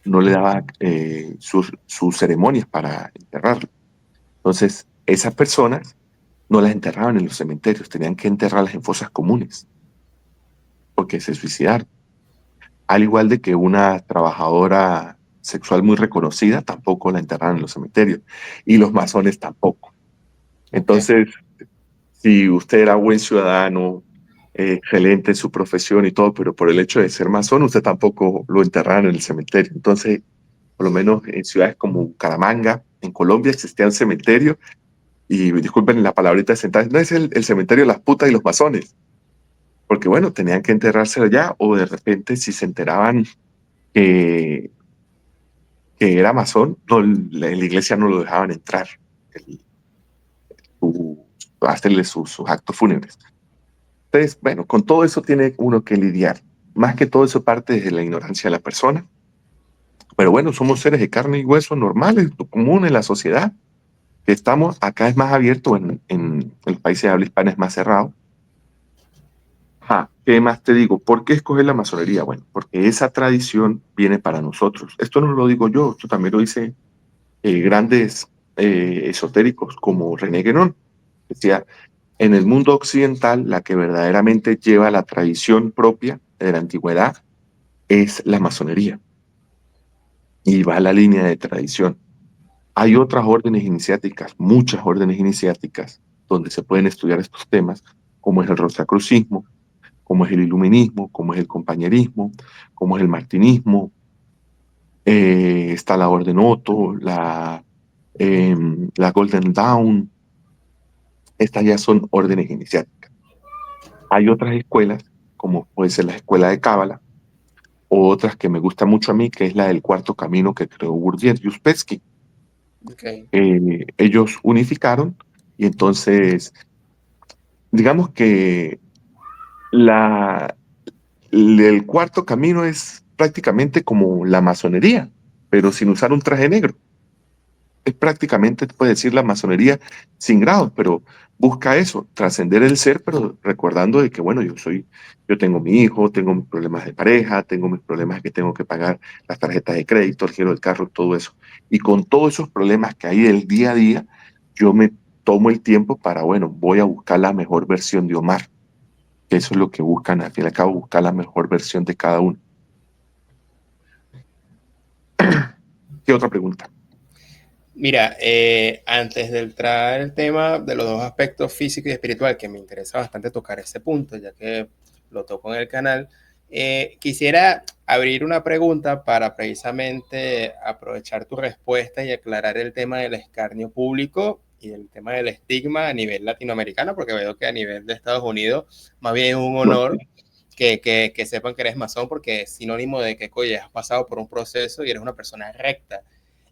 S2: le daba sus ceremonias para enterrarlo. Entonces, esas personas no las enterraban en los cementerios, tenían que enterrarlas en fosas comunes, porque se suicidaron. Al igual de que una trabajadora sexual muy reconocida tampoco la enterraron en los cementerios, y los masones tampoco.
S1: Okay.
S2: Entonces, si usted era buen ciudadano, excelente en su profesión y todo, pero por el hecho de ser masón, usted tampoco lo enterraron en el cementerio. Entonces, por lo menos en ciudades como Bucaramanga, en Colombia, existía un cementerio y disculpen la palabrita sentada, no es el cementerio de las putas y los masones, porque bueno, tenían que enterrarse allá o de repente si se enteraban que, que era masón, no, la iglesia no lo dejaban entrar, el, su, hacerle sus actos fúnebres. Entonces, bueno, con todo eso tiene uno que lidiar. Más que todo eso parte desde la ignorancia de la persona. Pero bueno, somos seres de carne y hueso normales, común en la sociedad, que estamos, acá es más abierto, en los países de habla hispana es más cerrado. ¿Qué más te digo? ¿Por qué escoger la masonería? Bueno, porque esa tradición viene para nosotros. Esto no lo digo yo, esto también lo dice grandes esotéricos como René Guénon. Decía, en el mundo occidental, la que verdaderamente lleva la tradición propia de la antigüedad es la masonería y va la línea de tradición. Hay otras órdenes iniciáticas, muchas órdenes iniciáticas, donde se pueden estudiar estos temas, como es el rosacrucismo, como es el iluminismo, como es el compañerismo, como es el martinismo, está la Orden Otto, la Golden Dawn, estas ya son órdenes iniciáticas. Hay otras escuelas, como puede ser la escuela de Cábala, o otras que me gusta mucho a mí, que es la del cuarto camino que creó Gurdjieff y Uspensky.
S1: Okay.
S2: Ellos unificaron y entonces, digamos que la, el cuarto camino es prácticamente como la masonería, pero sin usar un traje negro. Es prácticamente, puede decir, la masonería sin grados, pero busca eso, trascender el ser, pero recordando de que, bueno, yo tengo mi hijo, tengo mis problemas de pareja, tengo mis problemas que tengo que pagar las tarjetas de crédito, el giro del carro, todo eso. Y con todos esos problemas que hay del día a día, yo me tomo el tiempo para, bueno, voy a buscar la mejor versión de Omar, que eso es lo que buscan, al fin y al cabo, buscar la mejor versión de cada uno. ¿Qué otra pregunta?
S1: Mira, antes de entrar el tema de los dos aspectos físico y espiritual, que me interesa bastante tocar ese punto, ya que lo toco en el canal, quisiera abrir una pregunta para precisamente aprovechar tu respuesta y aclarar el tema del escarnio público y el tema del estigma a nivel latinoamericano, porque veo que a nivel de Estados Unidos más bien es un
S2: No,
S1: honor que sepan que eres masón, porque es sinónimo de que, oye, has pasado por un proceso y eres una persona recta.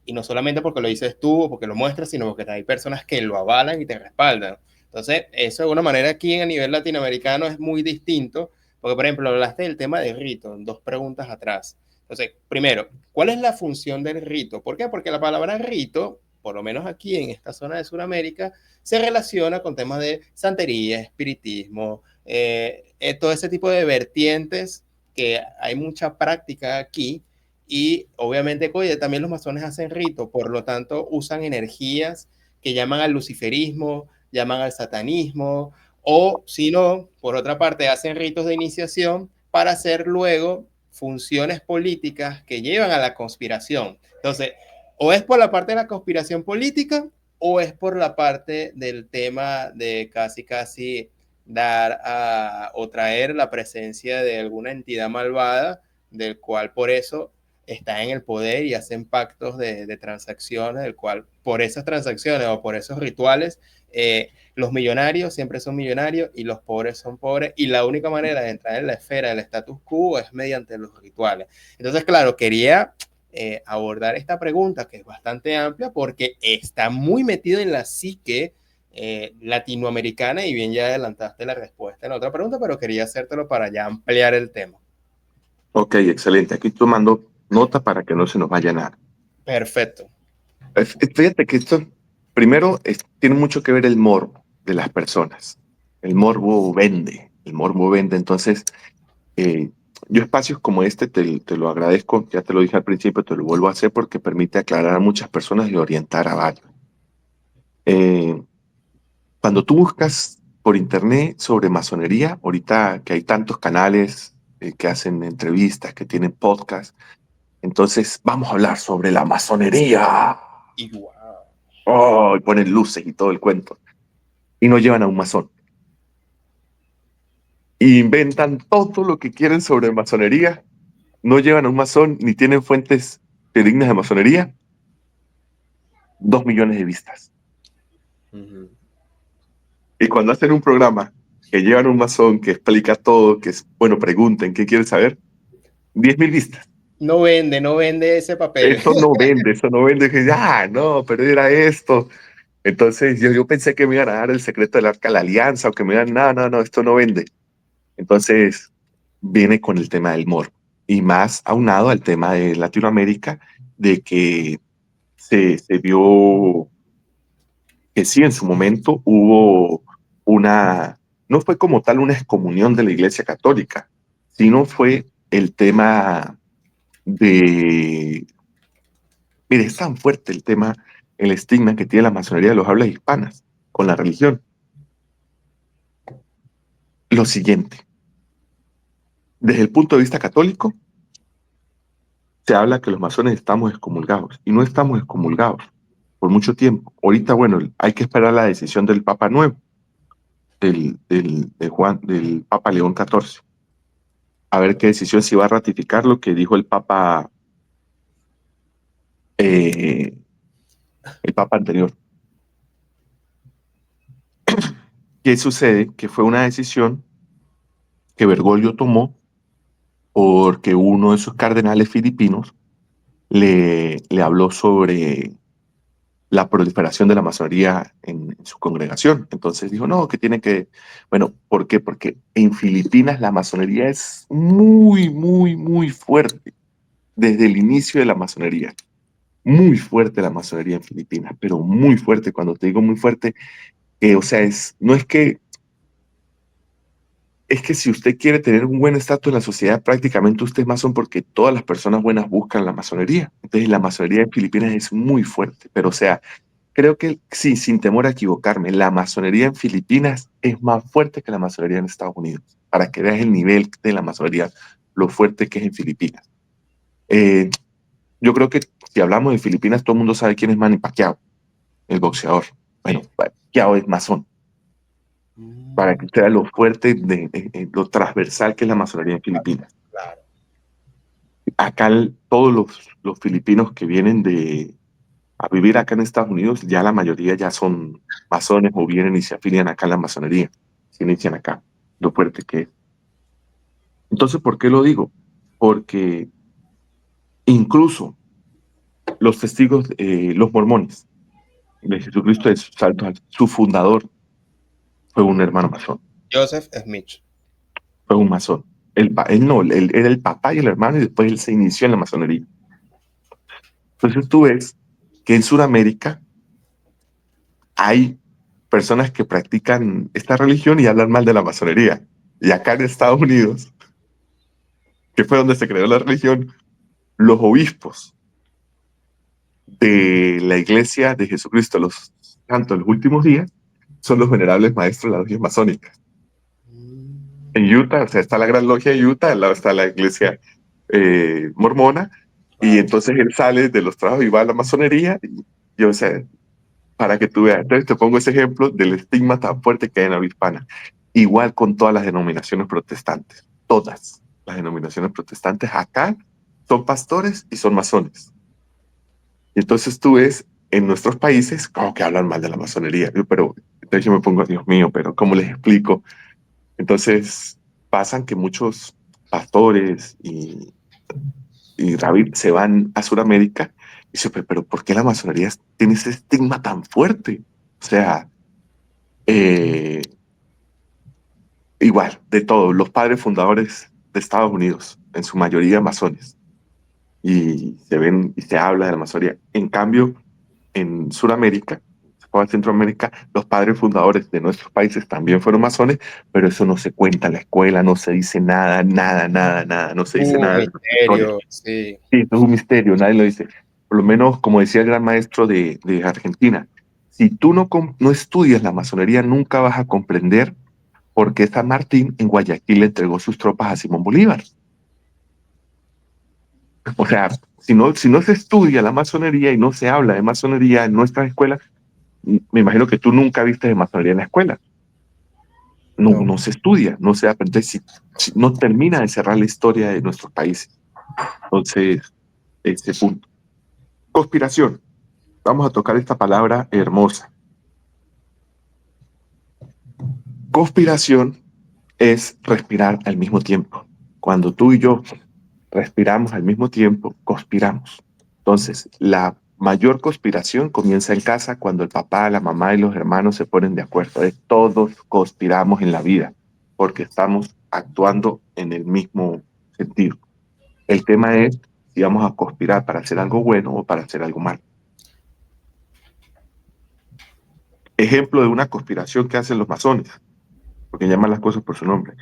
S1: Y no solamente porque lo dices tú o porque lo muestras, sino porque hay personas que lo avalan y te respaldan. Entonces, eso de alguna manera aquí a nivel latinoamericano es muy distinto, porque por ejemplo, hablaste del tema del rito, en dos preguntas atrás. Entonces, primero, ¿cuál es la función del rito? ¿Por qué? Porque la palabra rito, por lo menos aquí en esta zona de Sudamérica, se relaciona con temas de santería, espiritismo, todo ese tipo de vertientes que hay mucha práctica aquí y obviamente, oye, también los masones hacen rito, por lo tanto usan energías que llaman al luciferismo, llaman al satanismo, o si no, por otra parte, hacen ritos de iniciación para hacer luego funciones políticas que llevan a la conspiración. Entonces, o es por la parte de la conspiración política o es por la parte del tema de casi, casi dar o traer la presencia de alguna entidad malvada, del cual por eso está en el poder y hacen pactos de transacciones, del cual por esas transacciones o por esos rituales, los millonarios siempre son millonarios y los pobres son pobres, y la única manera de entrar en la esfera del status quo es mediante los rituales. Entonces, claro, quería abordar esta pregunta que es bastante amplia porque está muy metido en la psique latinoamericana, y bien ya adelantaste la respuesta en otra pregunta, pero quería hacértelo para ya ampliar el tema.
S2: ok, excelente. Aquí tomando nota para que no se nos vaya nada.
S1: Perfecto.
S2: Fíjate que esto, primero, tiene mucho que ver el morbo de las personas. El morbo vende. Entonces, eh, yo espacios como este te lo agradezco, ya te lo dije al principio, te lo vuelvo a hacer porque permite aclarar a muchas personas y orientar a varios. Eh, Cuando tú buscas por internet sobre masonería, ahorita que hay tantos canales que hacen entrevistas, que tienen podcast, entonces vamos a hablar sobre la masonería.
S1: Igual.
S2: Oh, y ponen luces y todo el cuento. Y no llevan a un masón. Y inventan todo lo que quieren sobre masonería. No llevan a un masón ni tienen fuentes dignas de masonería. 2 millones de vistas.
S1: Ujú.
S2: Y cuando hacen un programa que llevan un masón que explica todo, que es, bueno, pregunten, ¿qué quieren saber? 10.000 vistas.
S1: No vende, no vende ese papel.
S2: Eso no vende. Que, no, pero era esto. Entonces yo pensé que me iban a dar el secreto del arca de la alianza o que me iban, no, no, no, esto no vende. Entonces viene con el tema del morbo y más aunado al tema de Latinoamérica, de que se vio que sí, en su momento hubo una, no fue como tal una excomunión de la Iglesia Católica, sino fue el tema de, mire, es tan fuerte el tema, el estigma que tiene la masonería de los hablas hispanas con la religión. Lo siguiente, desde el punto de vista católico, se habla que los masones estamos excomulgados y no estamos excomulgados por mucho tiempo. Ahorita, bueno, hay que esperar la decisión del Papa Nuevo, del Papa León XIV, a ver qué decisión, si va a ratificar lo que dijo eh, el Papa anterior. ¿Qué sucede? Que fue una decisión que Bergoglio tomó porque uno de sus cardenales filipinos le habló sobre la proliferación de la masonería en su congregación. Entonces dijo, no, que tiene que, bueno, ¿por qué? Porque en Filipinas la masonería es muy, muy, muy fuerte desde el inicio de la masonería. Muy fuerte la masonería en Filipinas, pero muy fuerte. Cuando te digo muy fuerte, o sea, no es que si usted quiere tener un buen estatus en la sociedad, prácticamente usted es masón porque todas las personas buenas buscan la masonería. Entonces la masonería en Filipinas es muy fuerte, pero o sea, creo que sí, sin temor a equivocarme, la masonería en Filipinas es más fuerte que la masonería en Estados Unidos, para que veas el nivel de la masonería, lo fuerte que es en Filipinas. Eh, yo creo que si hablamos de Filipinas, todo el mundo sabe quién es Manny Pacquiao, el boxeador. Bueno,
S1: Sí.
S2: Pacquiao es masón, para que
S1: Mm,
S2: usted vea lo fuerte, lo transversal que es la masonería en Filipinas.
S1: claro.
S2: Acá todos los filipinos que vienen a vivir acá en Estados Unidos, ya la mayoría ya son masones o vienen y se afilian acá en la masonería, se inician acá, lo fuerte que es. Entonces, ¿por qué lo digo? Porque incluso los testigos, los mormones de Jesucristo de sus saltos, su fundador fue un hermano masón,
S1: Joseph Smith.
S2: fue un masón. Él no, él era el papá y el hermano y después él se inició en la masonería. Entonces tú ves que en Sudamérica hay personas que practican esta religión y hablan mal de la masonería. Y acá en Estados Unidos, que fue donde se creó la religión, los obispos de la iglesia de Jesucristo, los santos de los últimos días, son los venerables maestros de las logias masónicas. En
S1: Mm,
S2: Utah, o sea, está la gran logia de Utah, al lado está la iglesia mormona, y
S1: wow.
S2: entonces él sale de los trabajos y va a la masonería, y o sea, para que tú veas. Entonces te pongo ese ejemplo del estigma tan fuerte que hay en la hispana. Igual con todas las denominaciones protestantes. Todas las denominaciones protestantes acá son pastores y son masones. Y entonces tú ves en nuestros países como que hablan mal de la masonería. Pero entonces yo me pongo, Dios mío, pero ¿cómo les explico? Entonces pasan que muchos pastores y rabí se van a Sudamérica y dicen, pero ¿por qué la masonería tiene ese estigma tan fuerte? O sea, eh, igual, de todo, los padres fundadores de Estados Unidos, en su mayoría masones, y se ven y se habla de la masonería. En cambio, en Sudamérica, en Centroamérica, los padres fundadores de nuestros países también fueron masones, pero eso no se cuenta en la escuela, no se dice nada, nada, nada, nada, no se dice nada de las historias.
S1: Misterio, sí.
S2: Sí, esto es un misterio, nadie lo dice. Por lo menos, como decía el gran maestro de Argentina, si tú no estudias la masonería, nunca vas a comprender por qué San Martín en Guayaquil le entregó sus tropas a Simón Bolívar. O sea, si no se estudia la masonería y no se habla de masonería en nuestras escuelas, me imagino que tú nunca viste de masonería en la escuela. No,
S1: No.
S2: no se estudia, no se aprende, si no termina de cerrar la historia de nuestros países. Entonces, ese punto. Conspiración. Vamos a tocar esta palabra hermosa. Conspiración es respirar al mismo tiempo. Cuando tú y yo respiramos al mismo tiempo, conspiramos. Entonces, la mayor conspiración comienza en casa cuando el papá, la mamá y los hermanos se ponen de acuerdo. Todos conspiramos en la vida porque estamos actuando en el mismo sentido. El tema es si vamos a conspirar para hacer algo bueno o para hacer algo malo. Ejemplo de una conspiración que hacen los masones, porque llaman las cosas por su nombre.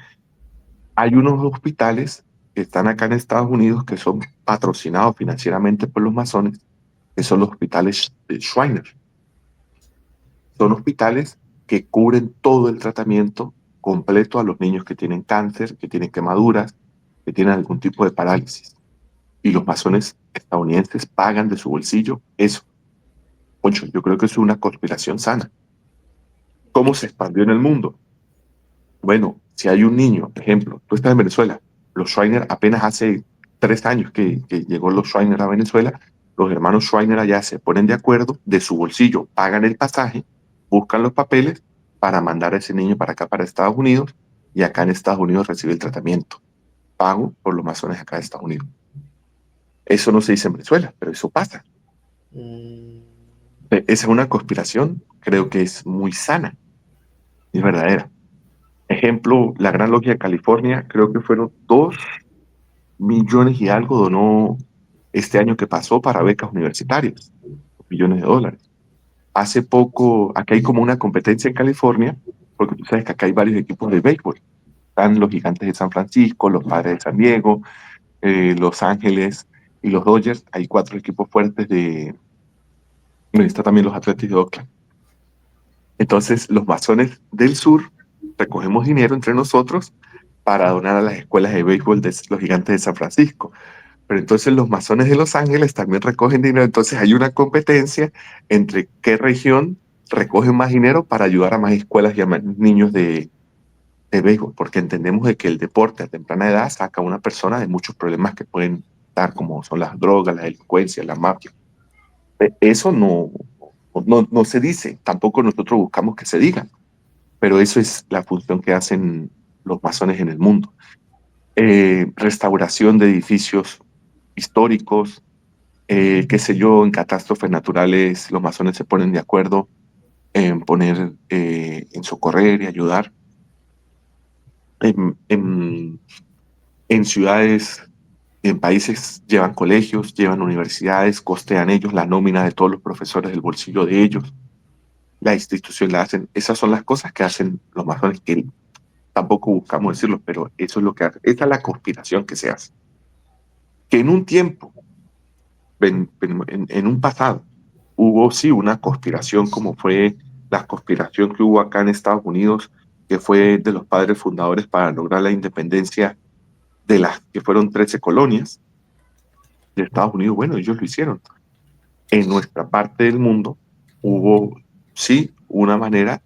S2: Hay unos hospitales que están acá en Estados Unidos que son patrocinados financieramente por los masones, que son los hospitales de Schreiner. Son hospitales que cubren todo el tratamiento completo a los niños que tienen cáncer, que tienen quemaduras, que tienen algún tipo de parálisis. Y los masones estadounidenses pagan de su bolsillo eso. Poncho, yo creo que es una conspiración sana. ¿Cómo se expandió en el mundo? Bueno, si hay un niño, por ejemplo, tú estás en Venezuela, los Schreiner apenas hace 3 años que llegó los Schreiner a Venezuela, los hermanos Schreiner allá se ponen de acuerdo, de su bolsillo pagan el pasaje, buscan los papeles para mandar a ese niño para acá, para Estados Unidos, y acá en Estados Unidos recibe el tratamiento, pago por los masones acá de Estados Unidos. Eso no se dice en Venezuela, pero eso pasa.
S1: Mm,
S2: Esa es una conspiración, creo que es muy sana, es verdadera. Ejemplo, la Gran Logia de California, creo que fueron 2 millones y algo donó este año que pasó para becas universitarias, millones de dólares. Hace poco, acá hay como una competencia en California, porque tú sabes que acá hay varios equipos de béisbol. Están los Gigantes de San Francisco, los Padres de San Diego, Los Ángeles y los Dodgers. Hay 4 equipos fuertes bueno, está también los Athletics de Oakland. Entonces, los masones del sur recogemos dinero entre nosotros para donar a las escuelas de béisbol de los Gigantes de San Francisco. Pero entonces los masones de Los Ángeles también recogen dinero. Entonces hay una competencia entre qué región recoge más dinero para ayudar a más escuelas y a más niños de béisbol, porque entendemos de que el deporte a temprana edad saca a una persona de muchos problemas que pueden dar, como son las drogas, la delincuencia, la mafia. Eso no se dice, tampoco nosotros buscamos que se diga, pero eso es la función que hacen los masones en el mundo. Restauración de edificios históricos, qué sé yo, en catástrofes naturales, los masones se ponen de acuerdo en poner, en socorrer y ayudar. En, en, en ciudades, en países llevan colegios, llevan universidades, costean ellos la nómina de todos los profesores del bolsillo de ellos. La institución la hacen. Esas son las cosas que hacen los masones, que tampoco buscamos decirlo, pero eso es lo que hace. Esa es la conspiración que se hace. Que en un tiempo, en un pasado, hubo sí una conspiración como fue la conspiración que hubo acá en Estados Unidos, que fue de los padres fundadores para lograr la independencia de las que fueron 13 colonias de Estados Unidos. Bueno, ellos lo hicieron. En nuestra parte del mundo hubo sí una manera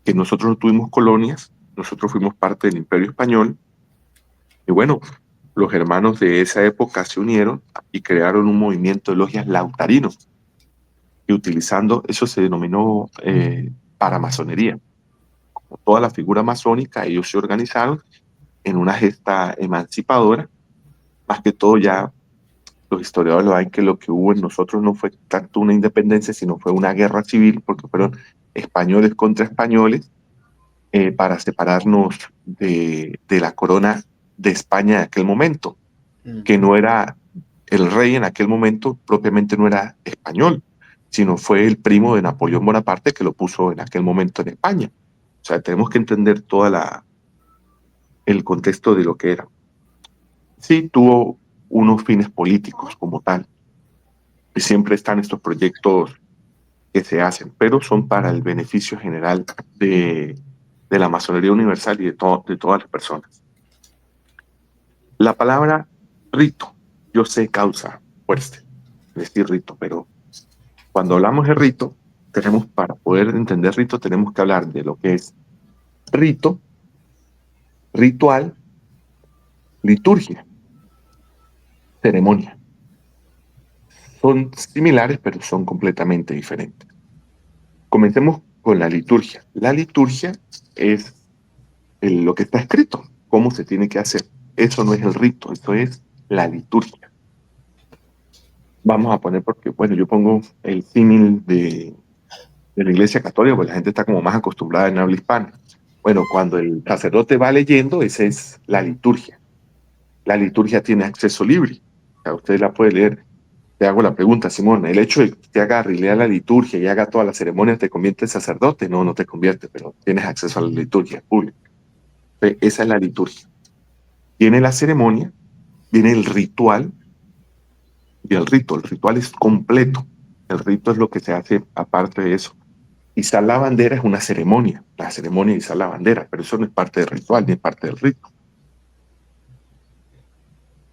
S2: que nosotros no tuvimos colonias, nosotros fuimos parte del Imperio Español, y bueno, los hermanos de esa época se unieron y crearon un movimiento de logias lautarinos, y utilizando, eso se denominó paramasonería. Como toda la figura masónica, ellos se organizaron en una gesta emancipadora, más que todo ya los historiadores lo ven que lo que hubo en nosotros no fue tanto una independencia, sino fue una guerra civil, porque fueron españoles contra españoles para separarnos de la corona de España en aquel momento, que
S1: ujú.
S2: no era el rey en aquel momento, propiamente no era español, sino fue el primo de Napoleón Bonaparte que lo puso en aquel momento en España. O sea, tenemos que entender todo el contexto de lo que era. Sí, tuvo unos fines políticos como tal, y siempre están estos proyectos que se hacen, pero son para el beneficio general de la masonería universal y de todas las personas. La palabra rito, yo sé, causa fuerte decir rito, pero cuando hablamos de rito, tenemos, para poder entender rito, tenemos que hablar de lo que es rito, ritual, liturgia, ceremonia. Son similares, pero son completamente diferentes. Comencemos con la liturgia. La liturgia es lo que está escrito, cómo se tiene que hacer. Eso no es el rito, eso es la liturgia. Vamos a poner, porque, bueno, yo pongo el símil de la Iglesia Católica, porque la gente está como más acostumbrada en habla hispana. Bueno, cuando el sacerdote va leyendo, esa es la liturgia. La liturgia tiene acceso libre. O sea, usted la puede leer. Te hago la pregunta, Simón, ¿el hecho de que te agarre y lea la liturgia y haga todas las ceremonias te convierte en sacerdote? No, no te convierte, pero tienes acceso a la liturgia pública. Esa es la liturgia. Viene la ceremonia, viene el ritual y el rito. El ritual es completo. El rito es lo que se hace aparte de eso. Izar la bandera es una ceremonia, la ceremonia de izar la bandera, pero eso no es parte del ritual ni es parte del rito.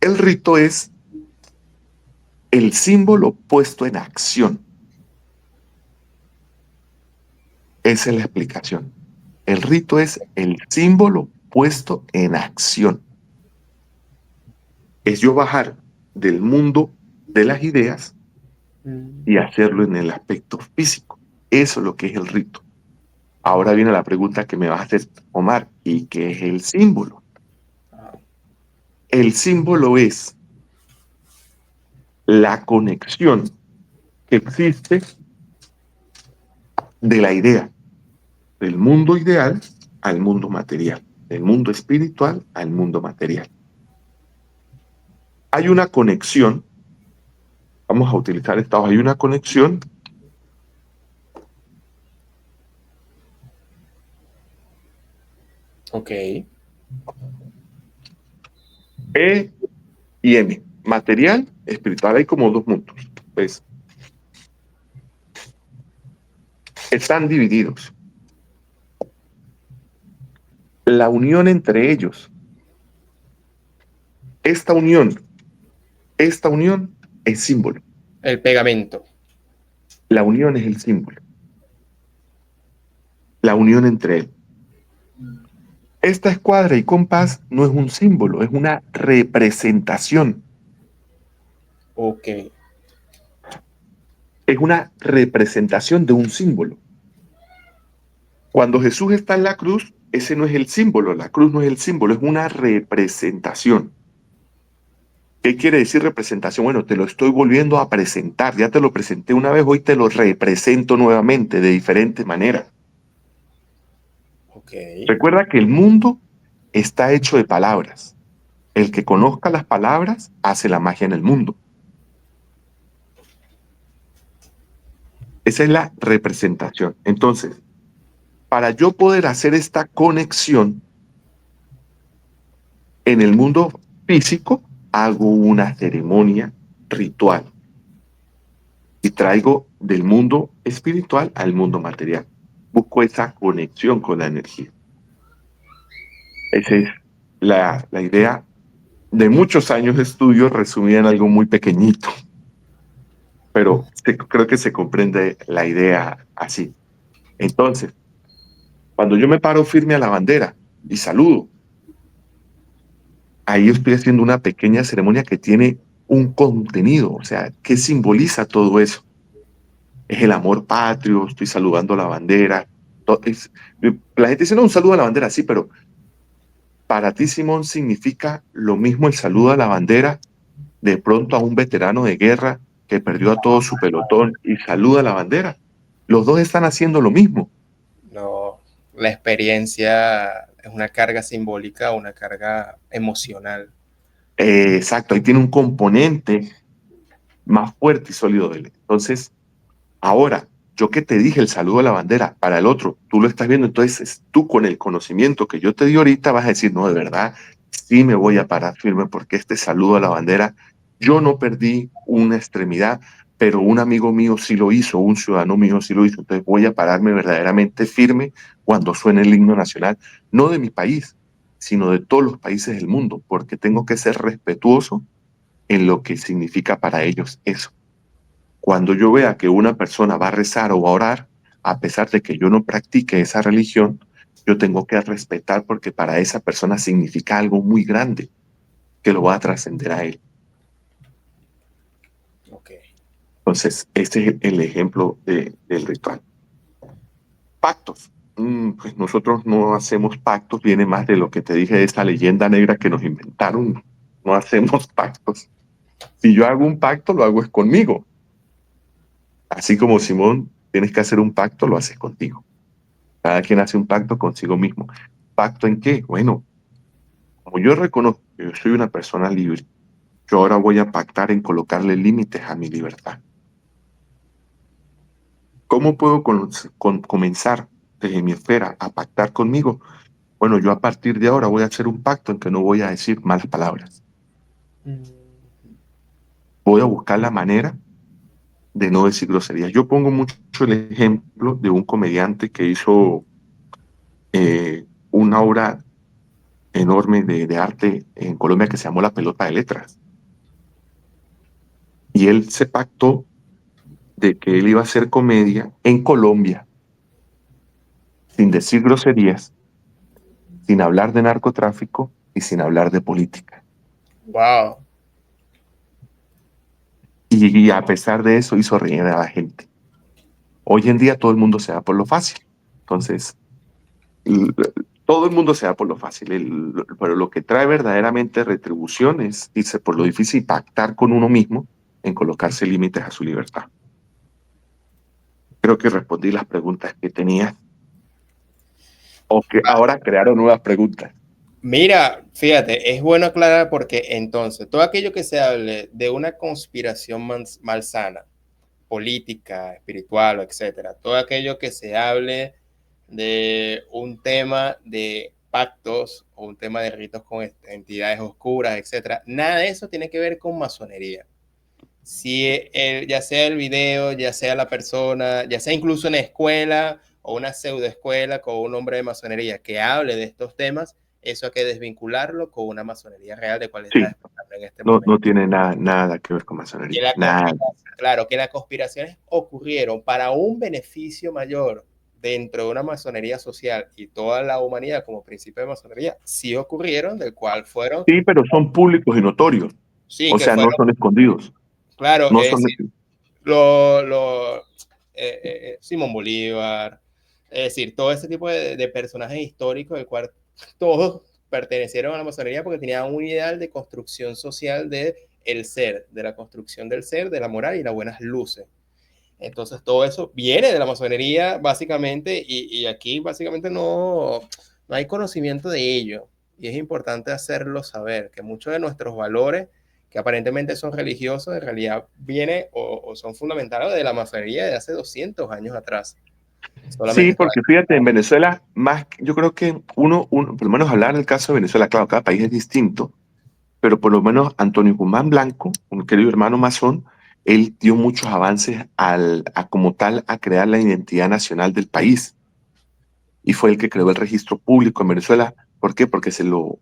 S2: El rito es el símbolo puesto en acción. Esa es la explicación. El rito es el símbolo puesto en acción. Es yo bajar del mundo de las ideas y hacerlo en el aspecto físico. Eso es lo que es el rito. Ahora viene la pregunta que me vas a hacer, Omar, ¿y qué es el símbolo? El símbolo es la conexión que existe de la idea, del mundo ideal al mundo material, del mundo espiritual al mundo material. Hay una conexión, vamos a utilizar esta hoja, hay una conexión
S1: Ok.
S2: E y M, material, espiritual, hay como dos mundos, pues están divididos. La unión entre ellos, esta unión es símbolo.
S1: El pegamento.
S2: La unión es el símbolo. La unión entre él. Esta escuadra y compás no es un símbolo, es una representación.
S1: Ok.
S2: Es una representación de un símbolo. Cuando Jesús está en la cruz, ese no es el símbolo, la cruz no es el símbolo, es una representación. ¿Qué quiere decir representación? Bueno, te lo estoy volviendo a presentar, ya te lo presenté una vez, hoy te lo represento nuevamente de diferente manera.
S1: Ok.
S2: Recuerda que el mundo está hecho de palabras. El que conozca las palabras hace la magia en el mundo. Esa es la representación. Entonces, para yo poder hacer esta conexión en el mundo físico, hago una ceremonia ritual y traigo del mundo espiritual al mundo material. Busco esa conexión con la energía. Esa es la idea de muchos años de estudio resumida en algo muy pequeñito, pero creo que se comprende la idea así. Entonces, cuando yo me paro firme a la bandera y saludo, ahí estoy haciendo una pequeña ceremonia que tiene un contenido, o sea, ¿qué simboliza todo eso? Es el amor patrio, estoy saludando a la bandera. La gente dice, no, un saludo a la bandera, sí, pero para ti, Simón, significa lo mismo el saludo a la bandera de pronto a un veterano de guerra que perdió a todo su pelotón y saluda a la bandera. Los dos están haciendo lo mismo.
S1: No, la experiencia es una carga simbólica, una carga emocional.
S2: Exacto, ahí tiene un componente más fuerte y sólido de él. Entonces, ahora, yo que te dije el saludo a la bandera para el otro, tú lo estás viendo, entonces tú con el conocimiento que yo te di ahorita vas a decir, no, de verdad, sí me voy a parar firme porque este saludo a la bandera, yo no perdí una extremidad, pero un amigo mío sí lo hizo, un ciudadano mío sí lo hizo, entonces voy a pararme verdaderamente firme cuando suene el himno nacional, no de mi país, sino de todos los países del mundo, porque tengo que ser respetuoso en lo que significa para ellos eso. Cuando yo vea que una persona va a rezar o va a orar, a pesar de que yo no practique esa religión, yo tengo que respetar porque para esa persona significa algo muy grande que lo va a trascender a él.
S1: Ok.
S2: Entonces, este es el ejemplo del ritual. Pactos. Pues nosotros no hacemos pactos, viene más de lo que te dije de esa leyenda negra que nos inventaron. No hacemos pactos. Si yo hago un pacto, lo hago es conmigo. Así como Simón, tienes que hacer un pacto, lo haces contigo. Cada quien hace un pacto consigo mismo. ¿Pacto en qué? Bueno, como yo reconozco que yo soy una persona libre, yo ahora voy a pactar en colocarle límites a mi libertad. ¿Cómo puedo comenzar desde mi esfera a pactar conmigo? Bueno, yo a partir de ahora voy a hacer un pacto en que no voy a decir malas palabras. Voy a buscar la manera de no decir groserías. Yo pongo mucho el ejemplo de un comediante que hizo una obra enorme de arte en Colombia que se llamó La Pelota de Letras. Y él se pactó de que él iba a hacer comedia en Colombia sin decir groserías, sin hablar de narcotráfico y sin hablar de política.
S1: Wow.
S2: Y a pesar de eso hizo reír a la gente. Hoy en día todo el mundo se da por lo fácil. Entonces, l- todo el mundo se da por lo fácil, pero lo que trae verdaderamente retribución es irse por lo difícil y pactar con uno mismo en colocarse límites a su libertad. Creo que respondí las preguntas que tenía o que ahora crearon nuevas preguntas.
S1: Mira, fíjate, es bueno aclarar porque entonces todo aquello que se hable de una conspiración malsana, política, espiritual, etcétera, todo aquello que se hable de un tema de pactos o un tema de ritos con entidades oscuras, etcétera, nada de eso tiene que ver con masonería. Si ya sea el video, ya sea la persona, ya sea incluso una escuela o una pseudoescuela con un nombre de masonería que hable de estos temas, eso hay que desvincularlo con una masonería real de cual está
S2: Sí,
S1: hablando en este
S2: no,
S1: momento.
S2: no tiene nada que ver con
S1: Que
S2: masonería,
S1: la
S2: nada.
S1: claro, que las conspiraciones ocurrieron para un beneficio mayor dentro de una masonería social y toda la humanidad como principio de masonería, sí ocurrieron, del cual fueron,
S2: Sí, pero son públicos y notorios,
S1: sí,
S2: o
S1: que
S2: sea, no
S1: fueron,
S2: son escondidos,
S1: claro,
S2: no son...
S1: lo Simón Bolívar, es decir, todo ese tipo de personajes históricos, del cual todos pertenecieron a la masonería porque tenían un ideal de construcción social de el ser, de la construcción del ser, de la moral y las buenas luces. Entonces todo eso viene de la masonería básicamente y aquí básicamente no hay conocimiento de ello. Y es importante hacerlo saber, que muchos de nuestros valores que aparentemente son religiosos, en realidad vienen o son fundamentados de la masonería de hace 200 años atrás.
S2: Sí,
S1: Solamente con
S2: porque fíjate, en Venezuela, más, yo creo que por lo menos hablar del caso de Venezuela, claro, cada país es distinto, pero por lo menos Antonio Guzmán Blanco, un querido hermano masón, él dio muchos avances a como tal a crear la identidad nacional del país y fue el que creó el registro público en Venezuela. ¿Por qué? Porque se lo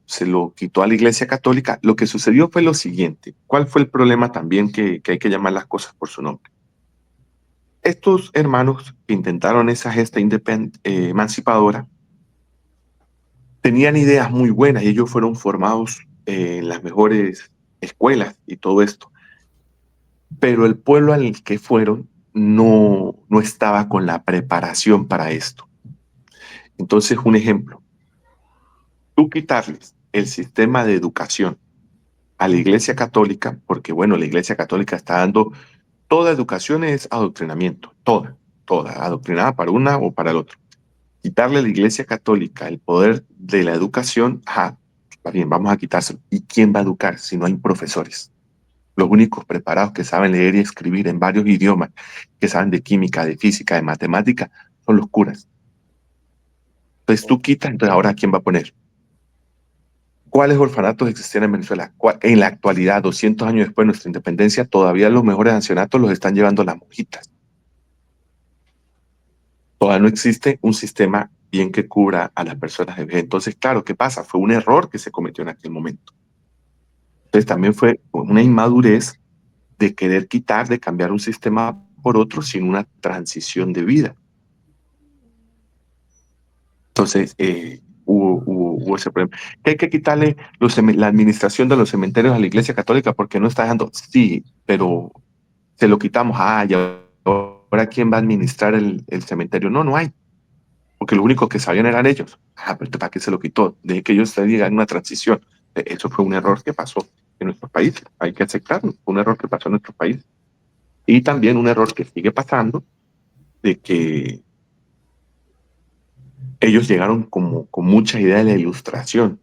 S2: quitó a la Iglesia Católica. Lo que sucedió fue lo siguiente. ¿Cuál fue el problema también que hay que llamar las cosas por su nombre? Estos hermanos que intentaron esa gesta emancipadora tenían ideas muy buenas y ellos fueron formados en las mejores escuelas y todo esto, pero el pueblo al que fueron no estaba con la preparación para esto. Entonces, un ejemplo, tú quitarles el sistema de educación a la Iglesia Católica, porque bueno, la Iglesia Católica está dando, toda educación es adoctrinamiento, toda, adoctrinada para una o para el otro. Quitarle a la Iglesia Católica el poder de la educación, ajá, está bien, vamos a quitárselo. ¿Y quién va a educar si no hay profesores? Los únicos preparados que saben leer y escribir en varios idiomas, que saben de química, de física, de matemática, son los curas. Entonces tú quitas, entonces ahora ¿quién va a poner? ¿Cuáles orfanatos existían en Venezuela? En la actualidad, 200 años después de nuestra independencia, todavía los mejores ancianatos los están llevando las monjitas. Todavía no existe un sistema bien que cubra a las personas de vejez. Entonces, claro, ¿qué pasa? Fue un error que se cometió en aquel momento. Entonces también fue una inmadurez de querer quitar, de cambiar un sistema por otro sin una transición de vida. Entonces, hubo ese problema. ¿Que hay que quitarle la administración de los cementerios a la Iglesia Católica porque no está dejando? Sí, pero se lo quitamos. Ah, y ahora ¿quién va a administrar el cementerio? No, no hay. porque lo único que sabían eran ellos. Ah, pero ¿para qué se lo quitó? Deje que ellos se digan una transición. Eso fue un error que pasó en nuestro país. Hay que aceptarlo. Fue un error que pasó en nuestro país. Y también un error que sigue pasando de que ellos llegaron como con mucha idea de la ilustración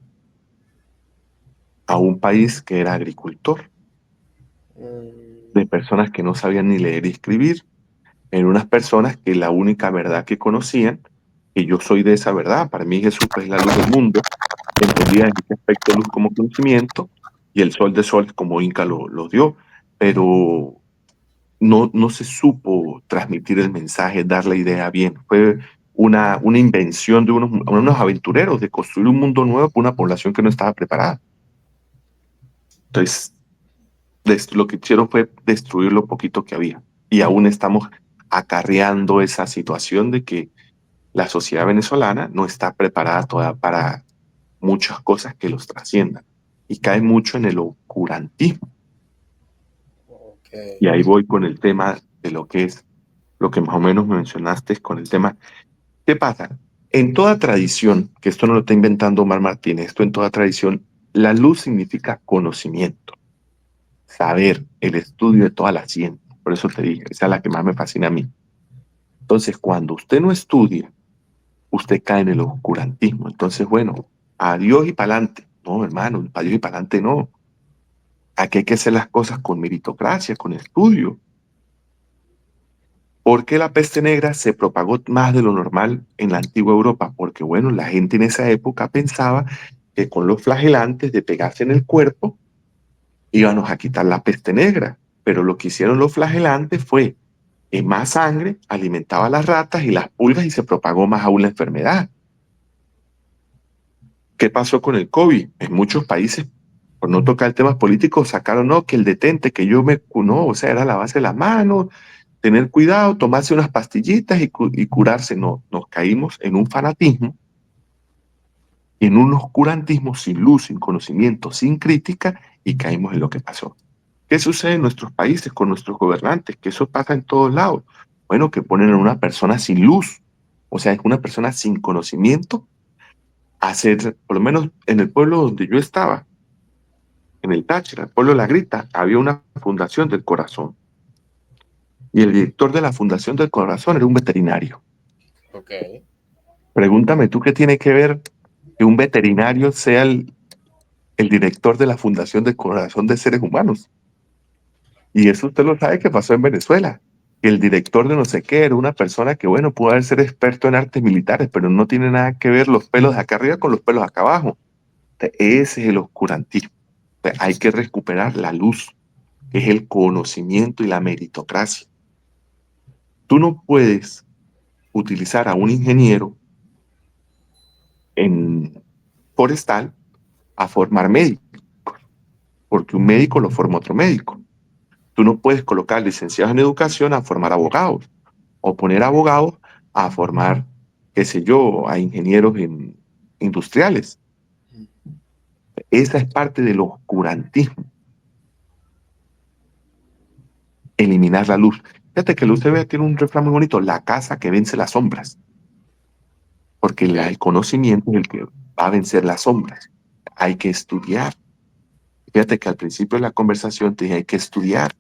S2: a un país que era agricultor, de personas que no sabían ni leer y escribir, en unas personas que la única verdad que conocían, que yo soy de esa verdad, para mí Jesús es la luz del mundo, entendía en este aspecto luz como conocimiento y el sol de sol como Inca lo dio, pero no se supo transmitir el mensaje, dar la idea bien. Fue una invención de unos aventureros de construir un mundo nuevo para una población que no estaba preparada. Entonces, lo que hicieron fue destruir lo poquito que había. Y aún estamos acarreando esa situación de que la sociedad venezolana no está preparada todavía para muchas cosas que los trasciendan. Y cae mucho en el oscurantismo.
S1: Ok.
S2: Y ahí voy con el tema de lo que es, lo que más o menos me mencionaste con el tema. ¿Qué pasa? En toda tradición, que esto no lo está inventando Omar Martínez, esto en toda tradición, la luz significa conocimiento, saber, el estudio de toda la ciencia. Por eso te dije, esa es la que más me fascina a mí. Entonces, cuando usted no estudia, usted cae en el oscurantismo. Entonces, bueno, adiós y pa'lante. No, hermano, para Dios y pa'lante no. Aquí hay que hacer las cosas con meritocracia, con estudio. ¿Por qué la peste negra se propagó más de lo normal en la antigua Europa? Porque, bueno, la gente en esa época pensaba que con los flagelantes de pegarse en el cuerpo íbamos a quitar la peste negra. Pero lo que hicieron los flagelantes fue que más sangre alimentaba a las ratas y las pulgas y se propagó más aún la enfermedad. ¿Qué pasó con el COVID? En muchos países, por no tocar temas políticos, sacaron, no, que el detente, que yo me, no, o sea, era lavarse las manos, tener cuidado, tomarse unas pastillitas y curarse. No, nos caímos en un fanatismo, en un oscurantismo sin luz, sin conocimiento, sin crítica y caímos en lo que pasó. ¿Qué sucede en nuestros países con nuestros gobernantes? Que eso pasa en todos lados. Bueno, que ponen a una persona sin luz, o sea, es una persona sin conocimiento, a hacer, por lo menos en el pueblo donde yo estaba, en el Táchira, el pueblo de La Grita, había una fundación del corazón. Y el director de la fundación del corazón era un veterinario.
S1: Ok.
S2: Pregúntame tú qué tiene que ver que un veterinario sea el director de la fundación del corazón de seres humanos. Y eso usted lo sabe que pasó en Venezuela. Que el director de no sé qué era una persona que, bueno, pudo haber ser experto en artes militares, pero no tiene nada que ver los pelos de acá arriba con los pelos acá abajo. Ese es el oscurantismo. Hay que recuperar la luz, que es el conocimiento y la meritocracia. Tú no puedes utilizar a un ingeniero en forestal a formar médicos, porque un médico lo forma otro médico. Tú no puedes colocar licenciados en educación a formar abogados o poner abogados a formar, qué sé yo, a ingenieros industriales. Esa es parte del oscurantismo, eliminar la luz. Fíjate que la UCB tiene un refrán muy bonito, la casa que vence las sombras, porque
S1: Ok.
S2: el conocimiento es el que va a vencer las sombras. Hay que estudiar. Fíjate que al principio de la conversación te dije, hay que estudiar.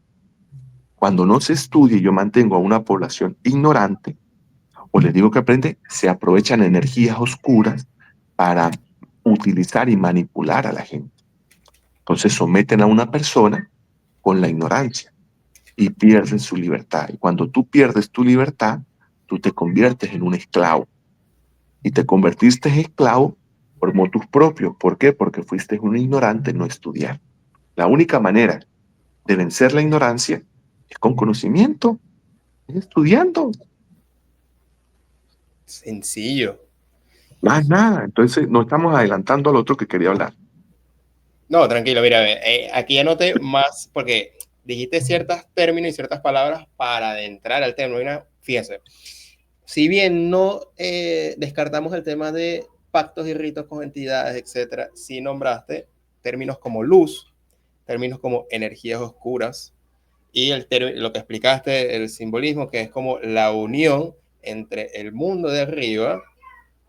S2: Cuando no se estudia y yo mantengo a una población ignorante, o les digo que aprende, se aprovechan energías oscuras para utilizar y manipular a la gente. Entonces someten a una persona con la ignorancia y pierden su libertad. Y cuando tú pierdes tu libertad, tú te conviertes en un esclavo. Y te convertiste en esclavo por motus propios. ¿Por qué? Porque fuiste un ignorante en no estudiar. La única manera de vencer la ignorancia es con conocimiento, es estudiando,
S1: Sencillo.
S2: más nada. Entonces, no estamos adelantando al otro que quería hablar.
S1: No, tranquilo, mira, aquí anoté más porque dijiste ciertos términos y ciertas palabras para adentrar al tema. Mira, fíjense, si bien no descartamos el tema de pactos y ritos con entidades, etcétera, sí nombraste términos como luz, términos como energías oscuras y lo que explicaste, el simbolismo, que es como la unión entre el mundo de arriba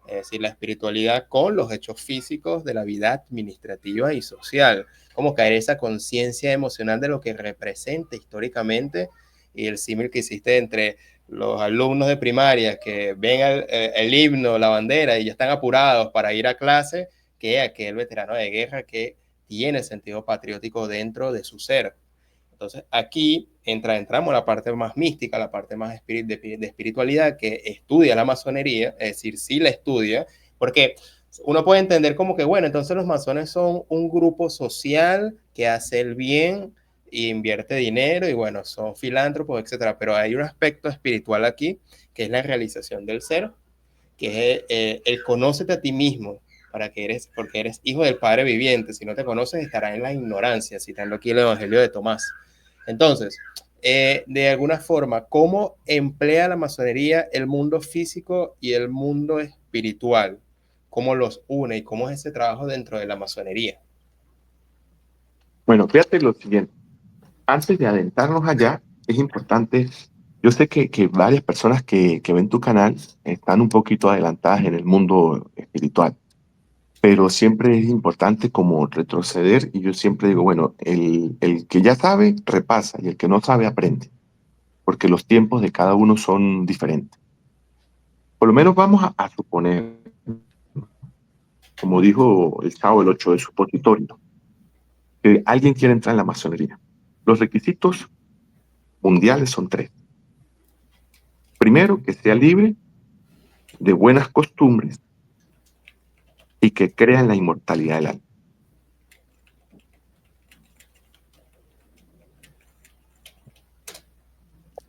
S1: es decir, la espiritualidad con los hechos físicos de la vida administrativa y social, como caer esa conciencia emocional de lo que representa históricamente y el símil que hiciste entre los alumnos de primaria que ven el himno, la bandera y ya están apurados para ir a clase, que aquel veterano de guerra que tiene sentido patriótico dentro de su ser. Entonces aquí entramos a la parte más mística, la parte más de espiritualidad que estudia la masonería, es decir, sí la estudia, porque uno puede entender como que, bueno, entonces los masones son un grupo social que hace el bien e invierte dinero y bueno, son filántropos, etcétera. Pero hay un aspecto espiritual aquí que es la realización del ser, que es el conócete a ti mismo, porque eres hijo del Padre viviente. Si no te conoces, estarás en la ignorancia, citando aquí el Evangelio de Tomás. Entonces, de alguna forma, ¿cómo emplea la masonería el mundo físico y el mundo espiritual? ¿Cómo los une y cómo es ese trabajo dentro de la masonería?
S2: Bueno, fíjate lo siguiente. Antes de adentrarnos allá, es importante, yo sé que varias personas que ven tu canal están un poquito adelantadas en el mundo espiritual, pero siempre es importante como retroceder y yo siempre digo, bueno, el que ya sabe, repasa y el que no sabe, aprende, porque los tiempos de cada uno son diferentes. Por lo menos vamos a suponer, como dijo el Chavo el 8 de supositorio, que alguien quiere entrar en la masonería. Los requisitos mundiales son tres. Primero, que sea libre de buenas costumbres y que crea en la inmortalidad del alma.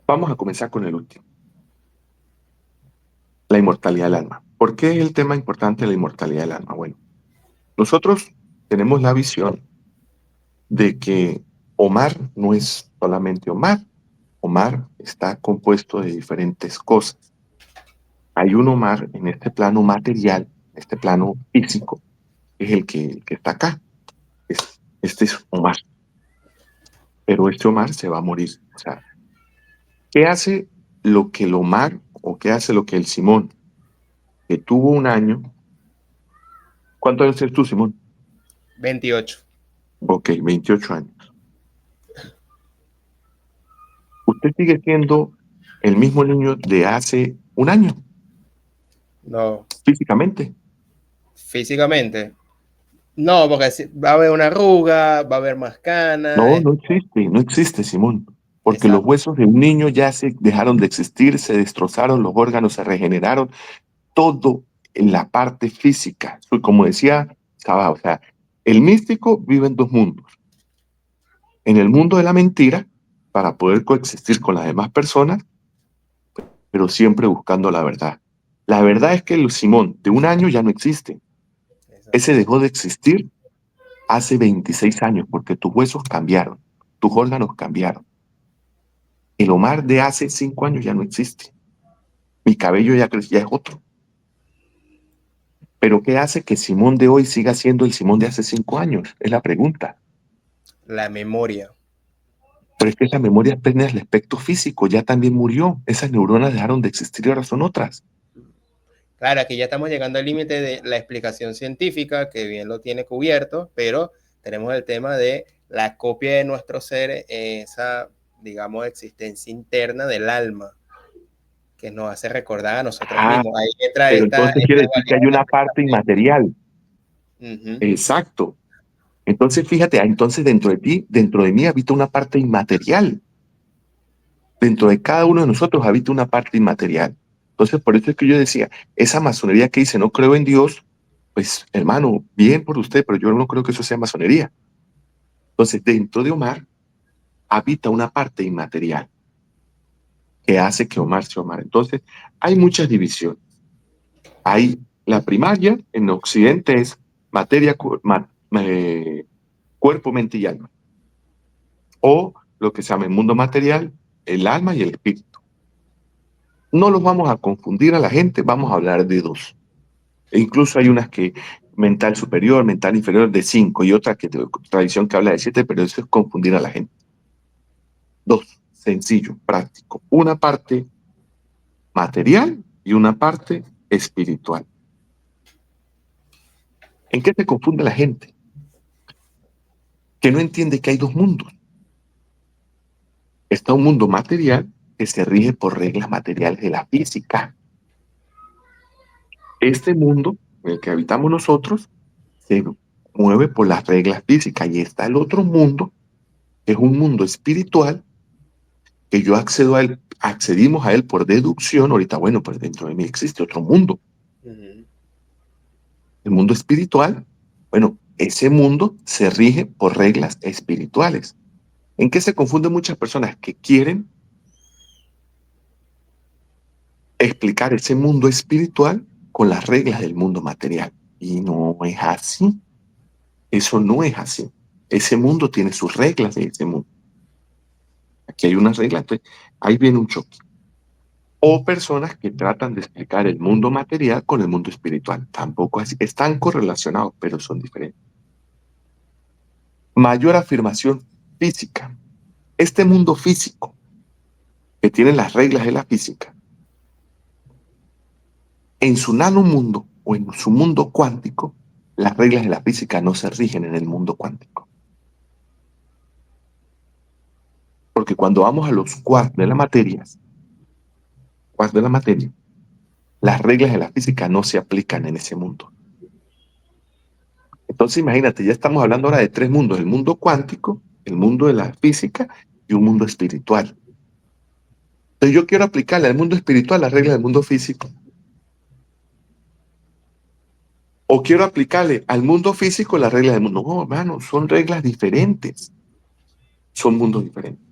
S2: Vamos a comenzar con el último, la inmortalidad del alma. ¿Por qué es el tema importante de la inmortalidad del alma? Bueno, nosotros tenemos la visión de que Omar no es solamente Omar. Omar está compuesto de diferentes cosas. Hay un Omar en este plano material, en este plano físico, es el que está acá. Este es Omar. Pero este Omar se va a morir. O sea, ¿qué hace lo que el Omar o qué hace lo que el Simón, que tuvo un año? ¿Cuántos años tienes tú, Simón?
S1: 28.
S2: Ok, 28 años. Usted sigue siendo el mismo niño de hace un año,
S1: No,
S2: físicamente.
S1: físicamente. No, porque va a haber una arruga, va a haber más
S2: No,
S1: canas.
S2: no existe, Simón. Porque los
S1: Exacto.
S2: huesos de un niño ya se dejaron de existir, se destrozaron, los órganos se regeneraron, todo en la parte física. Como decía Sabá, o sea, el místico vive en dos mundos. En el mundo de la mentira, para poder coexistir con las demás personas, pero siempre buscando la verdad. La verdad es que el Simón de un año ya no existe.
S1: Exacto.
S2: Ese dejó de existir hace 26 años porque tus huesos cambiaron, tus órganos cambiaron. El Omar de hace 5 años ya no existe. Mi cabello ya creció, ya es otro. Pero ¿qué hace que Simón de hoy siga siendo el Simón de hace 5 años? Es la pregunta.
S1: La memoria.
S2: Pero es que esa memoria apenas el aspecto físico ya también murió. Esas neuronas dejaron de existir y ahora son otras.
S1: Claro, aquí ya estamos llegando al límite de la explicación científica, que bien lo tiene cubierto, pero tenemos el tema de la copia de nuestro ser, esa, digamos, existencia interna del alma, que nos hace recordar a nosotros
S2: Ah,
S1: mismos. Ahí entra
S2: pero entonces
S1: esta
S2: quiere decir que
S1: dualidad
S2: hay
S1: del
S2: una parte
S1: pensamiento.
S2: inmaterial.
S1: Ujú.
S2: Exacto. Entonces, fíjate, entonces dentro de ti, dentro de mí habita una parte inmaterial. Dentro de cada uno de nosotros habita una parte inmaterial. Entonces, por eso es que yo decía, esa masonería que dice no creo en Dios, pues hermano, bien por usted, pero yo no creo que eso sea masonería. Entonces, dentro de Omar habita una parte inmaterial que hace que Omar sea Omar. Entonces, hay muchas divisiones. Hay la primaria en Occidente es materia, cuerpo, mente y alma. O lo que se llama el mundo material, el alma y el espíritu. No los vamos a confundir a la gente, vamos a hablar de dos. E incluso hay unas que mental superior, mental inferior de 5 y otra que tradición que habla de 7, pero eso es confundir a la gente. Dos, sencillo, práctico. Una parte material y una parte espiritual. ¿En qué se confunde la gente? Que no entiende que hay dos mundos. Está un mundo material que se rige por reglas materiales de la física. Este mundo en el que habitamos nosotros se mueve por las reglas físicas y está el otro mundo, que es un mundo espiritual, que yo accedo a él, accedimos a él por deducción. Ahorita, bueno, pues dentro de mí existe otro mundo.
S1: Ujú.
S2: El mundo espiritual, bueno, ese mundo se rige por reglas espirituales. ¿En qué se confunden muchas personas que quieren explicar ese mundo espiritual con las reglas del mundo material? Y no es así. Eso no es así. Ese mundo tiene sus reglas de ese mundo. Aquí hay unas reglas, entonces ahí viene un choque. O personas que tratan de explicar el mundo material con el mundo espiritual. Tampoco así. Están correlacionados, pero son diferentes. Mayor afirmación física. Este mundo físico que tiene las reglas de la física, en su nanomundo o en su mundo cuántico, las reglas de la física no se rigen en el mundo cuántico. Porque cuando vamos a los quarks de la materia, las reglas de la física no se aplican en ese mundo. Entonces imagínate, ya estamos hablando ahora de tres mundos: el mundo cuántico, el mundo de la física y un mundo espiritual. Entonces yo quiero aplicarle al mundo espiritual las reglas del mundo físico, o quiero aplicarle al mundo físico las reglas del mundo. No, hermano, son reglas diferentes, son mundos diferentes.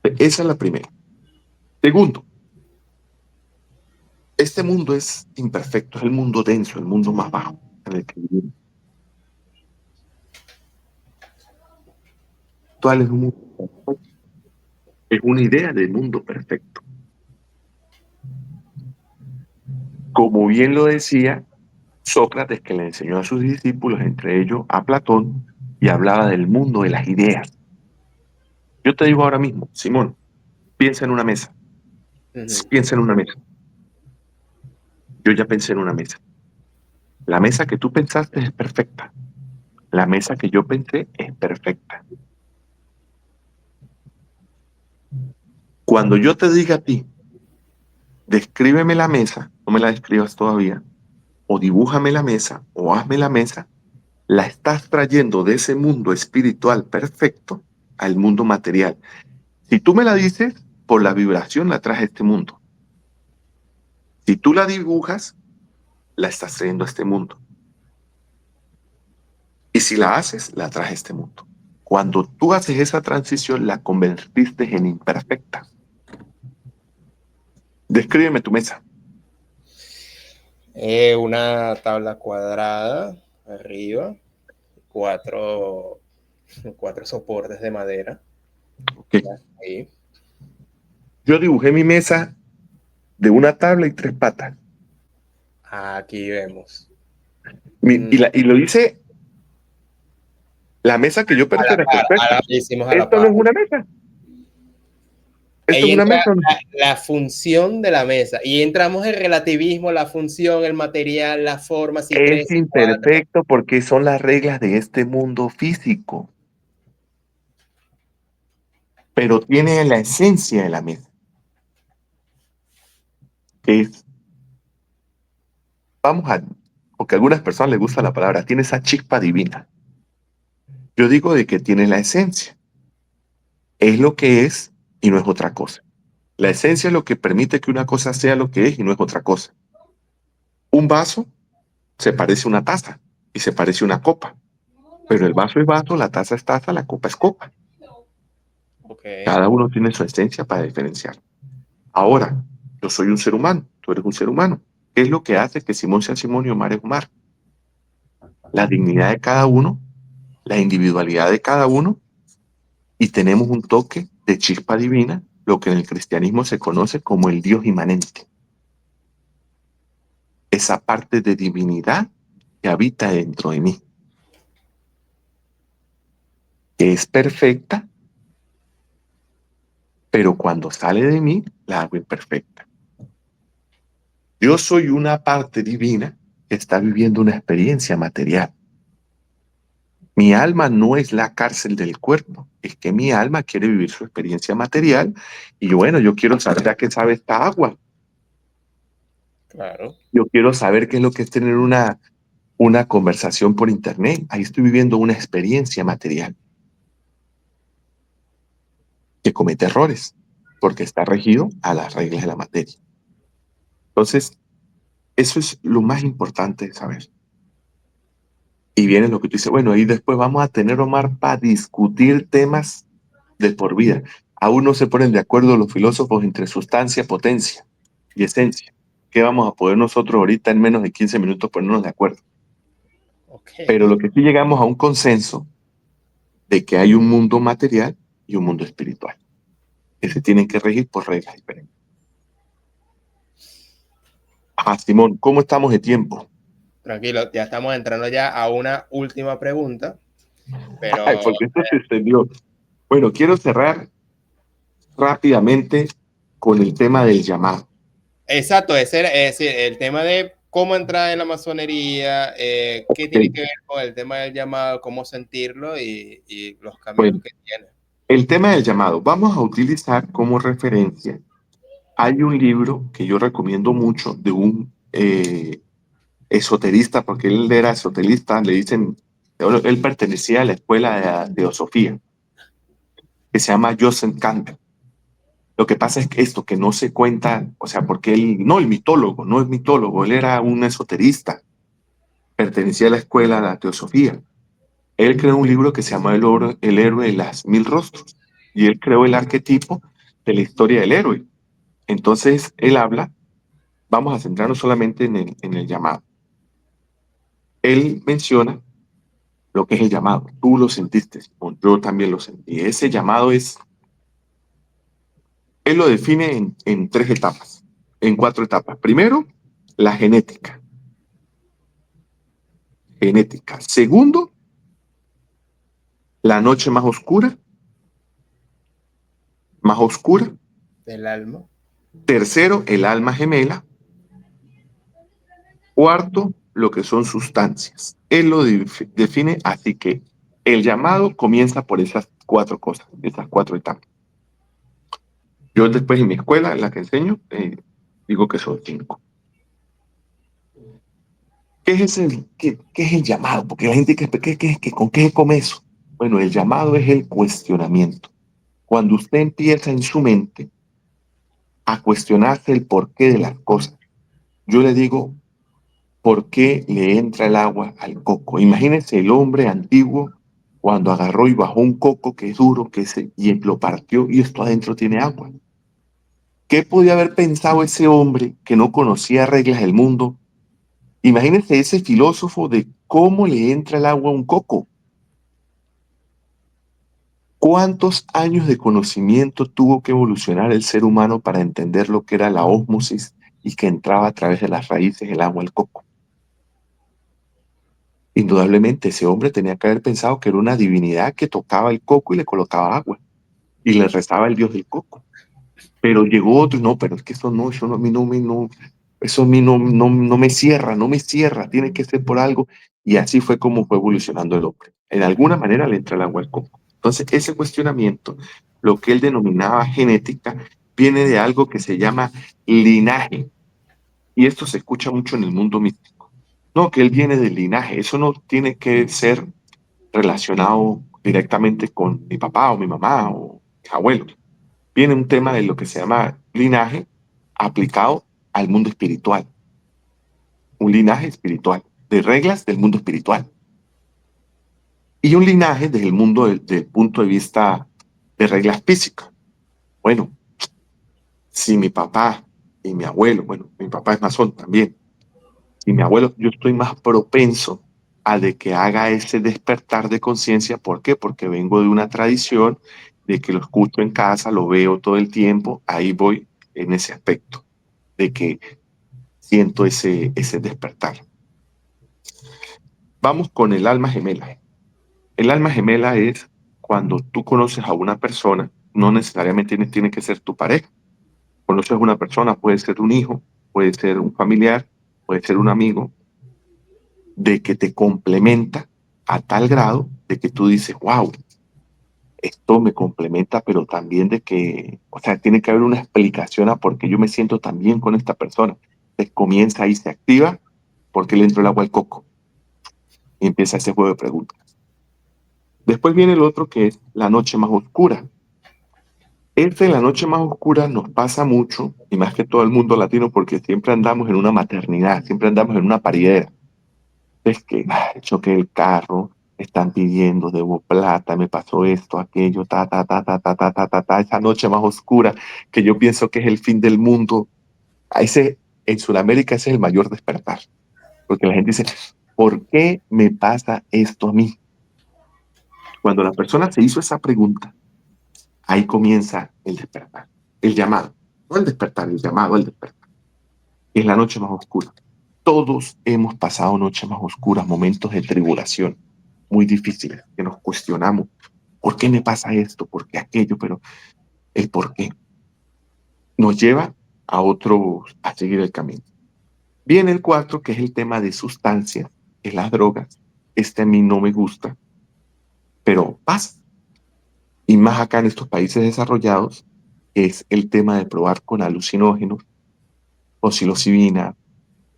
S2: Esa es la primera. Segundo, este mundo es imperfecto, es el mundo denso, el mundo más bajo en el que vivimos. Actual es un mundo perfecto, es una idea de mundo perfecto. Como bien lo decía Sócrates, que le enseñó a sus discípulos, entre ellos a Platón, y hablaba del mundo de las ideas. Yo te digo ahora mismo, Simón, piensa en una mesa.
S1: Ujú.
S2: Piensa en una mesa. Yo ya pensé en una mesa. La mesa que tú pensaste es perfecta. La mesa que yo pensé es perfecta. Cuando yo te diga a ti, descríbeme la mesa, no me la describas todavía, o dibújame la mesa, o hazme la mesa, la estás trayendo de ese mundo espiritual perfecto al mundo material. Si tú me la dices, por la vibración la traes a este mundo. Si tú la dibujas, la estás trayendo a este mundo. Y si la haces, la traes a este mundo. Cuando tú haces esa transición, la convertiste en imperfecta. Descríbeme tu mesa.
S1: Una tabla cuadrada arriba, cuatro, cuatro soportes de madera.
S2: Okay.
S1: Ahí.
S2: Yo dibujé mi mesa de una tabla y tres patas.
S1: Aquí vemos.
S2: Y lo hice, la mesa que yo
S1: A la
S2: pensé era
S1: par,
S2: perfecta.
S1: lo hicimos a la
S2: Esto no
S1: par.
S2: es una mesa. Esto es
S1: Ahí
S2: una
S1: entra
S2: mesa.
S1: la función de la mesa. Y entramos en relativismo, la función, el material, la forma, si
S2: Es
S1: tres, si cuatro.
S2: imperfecto porque son las reglas de este mundo físico, pero tiene la esencia de la mesa, que es, vamos a, porque a algunas personas les gusta la palabra, tiene esa chispa divina. Yo digo de que tiene la esencia, es lo que es y no es otra cosa. La esencia es lo que permite que una cosa sea lo que es y no es otra cosa. Un vaso se parece a una taza y se parece a una copa, pero el vaso es vaso, la taza es taza, la copa es copa.
S1: Ok.
S2: Cada uno tiene su esencia para diferenciar. Ahora, yo soy un ser humano, tú eres un ser humano. ¿Qué es lo que hace que Simón sea Simón y Omar es Omar? La dignidad de cada uno, la individualidad de cada uno, y tenemos un toque de chispa divina, lo que en el cristianismo se conoce como el Dios inmanente. Esa parte de divinidad que habita dentro de mí, que es perfecta, pero cuando sale de mí, la hago imperfecta. Yo soy una parte divina que está viviendo una experiencia material. Mi alma no es la cárcel del cuerpo, es que mi alma quiere vivir su experiencia material y bueno, yo quiero saber a qué sabe esta agua,
S1: Claro.
S2: yo quiero saber qué es lo que es tener una conversación por internet, ahí estoy viviendo una experiencia material que comete errores porque está regido a las reglas de la materia. Entonces, eso es lo más importante de saber. Y viene lo que tú dices, bueno, ahí después vamos a tener, Omar, para discutir temas de por vida. Aún no se ponen de acuerdo los filósofos entre sustancia, potencia y esencia. ¿Qué vamos a poder nosotros ahorita en menos de 15 minutos ponernos de acuerdo?
S1: Ok.
S2: Pero lo que sí llegamos a un consenso de que hay un mundo material y un mundo espiritual, que se tienen que regir por reglas diferentes. Ah, Simón, ¿cómo estamos de tiempo?
S1: Tranquilo, ya estamos entrando ya a una última pregunta,
S2: Ay,
S1: pero
S2: porque esto se extendió. Bueno, quiero cerrar rápidamente con el tema del llamado.
S1: exacto, ese era, es decir, el tema de cómo entrar en la masonería, qué tiene
S2: Ok,
S1: que ver con el tema del llamado, cómo sentirlo y los caminos
S2: bueno,
S1: que tiene.
S2: el tema del llamado. Vamos a utilizar como referencia. Hay un libro que yo recomiendo mucho de un esoterista, porque él era esoterista, le dicen, bueno, él pertenecía a la escuela de teosofía, que se llama Joseph Campbell. Lo que pasa es que esto que no se cuenta, o sea, porque él, no el mitólogo, no es mitólogo, él era un esoterista, pertenecía a la escuela de la teosofía. Él creó un libro que se llama El héroe de las mil rostros, y él creó el arquetipo de la historia del héroe. Entonces, él habla, vamos a centrarnos solamente en el llamado. Él menciona lo que es el llamado. Tú lo sentiste, Simón, yo también lo sentí. Ese llamado es, él lo define en tres etapas, en cuatro etapas. Primero, la genética. Genética. Segundo, la noche más oscura, más oscura.
S1: Del alma.
S2: Tercero, el alma gemela. Cuarto, lo que son sustancias. Él lo define así que el llamado comienza por esas cuatro cosas, esas cuatro etapas. Yo después en mi escuela, en la que enseño, digo que son cinco. ¿Qué es el llamado? Porque la gente dice, ¿con qué se come eso? Bueno, el llamado es el cuestionamiento. Cuando usted empieza en su mente a cuestionarse el porqué de las cosas, yo le digo, ¿por qué le entra el agua al coco? Imagínense el hombre antiguo cuando agarró y bajó un coco que es duro, y lo partió y esto adentro tiene agua. ¿Qué podía haber pensado ese hombre que no conocía reglas del mundo? Imagínense ese filósofo de cómo le entra el agua a un coco. ¿Cuántos años de conocimiento tuvo que evolucionar el ser humano para entender lo que era la ósmosis y que entraba a través de las raíces el agua al coco? Indudablemente ese hombre tenía que haber pensado que era una divinidad que tocaba el coco y le colocaba agua y le rezaba al dios del coco. Pero llegó otro, no, pero es que eso no, a mí no me, no, eso a mí no me cierra, no me cierra, tiene que ser por algo. Y así fue como fue evolucionando el hombre. En alguna manera le entra el agua al coco. Entonces, ese cuestionamiento, lo que él denominaba genética, viene de algo que se llama linaje. Y esto se escucha mucho en el mundo místico. No, que él viene del linaje. Eso no tiene que ser relacionado directamente con mi papá o mi mamá o mis abuelos. Viene un tema de lo que se llama linaje aplicado al mundo espiritual, un linaje espiritual, de reglas del mundo espiritual. Y un linaje desde el mundo del punto de vista de reglas físicas. Bueno, si mi papá y mi abuelo, bueno, mi papá es masón también, y mi abuelo, yo estoy más propenso a de que haga ese despertar de conciencia. ¿Por qué? Porque vengo de una tradición de que lo escucho en casa, lo veo todo el tiempo, ahí voy en ese aspecto, de que siento ese despertar. Vamos con el alma gemela. El alma gemela es cuando tú conoces a una persona, no necesariamente tiene que ser tu pareja. Conoces a una persona, puede ser un hijo, puede ser un familiar, puede ser un amigo, de que te complementa a tal grado de que tú dices, wow, esto me complementa, pero también de que, o sea, tiene que haber una explicación a por qué yo me siento tan bien con esta persona. Entonces comienza ahí, se activa, porque le entró el agua al coco y empieza ese juego de preguntas. Después viene el otro que es la noche más oscura. Este, la noche más oscura, nos pasa mucho, y más que todo el mundo latino, porque siempre andamos en una maternidad, siempre andamos en una paridera. Es que choqué el carro, están pidiendo, debo plata, me pasó esto, aquello, esa noche más oscura que yo pienso que es el fin del mundo. A ese, en Sudamérica ese es el mayor despertar, porque la gente dice, ¿por qué me pasa esto a mí? Cuando la persona se hizo esa pregunta, ahí comienza el despertar, el llamado, no el despertar, el llamado, el despertar. Es la noche más oscura. Todos hemos pasado noches más oscuras, momentos de tribulación muy difíciles, que nos cuestionamos, ¿por qué me pasa esto? ¿Por qué aquello? Pero el por qué nos lleva a otros a seguir el camino. Viene el cuatro, que es el tema de sustancias, es las drogas. Este a mí no me gusta, pero pasa. Y más acá en estos países desarrollados, es el tema de probar con alucinógenos, o psilocibina,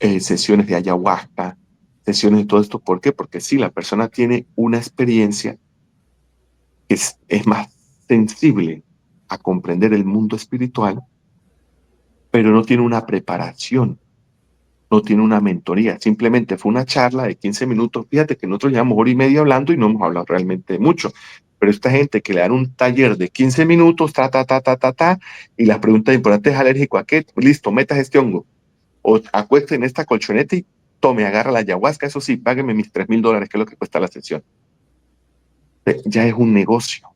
S2: sesiones de ayahuasca, sesiones de todo esto. ¿Por qué? Porque sí, la persona tiene una experiencia que es más sensible a comprender el mundo espiritual, pero no tiene una preparación, no tiene una mentoría. Simplemente fue una charla de 15 minutos. Fíjate que nosotros llevamos hora y media hablando y no hemos hablado realmente mucho. Pero esta gente que le dan un taller de 15 minutos, y las preguntas importantes, ¿es alérgico a qué? Listo, metas este hongo. O acueste en esta colchoneta y tome, agarra la ayahuasca, eso sí, págueme mis $3,000, que es lo que cuesta la sesión. Ya es un negocio.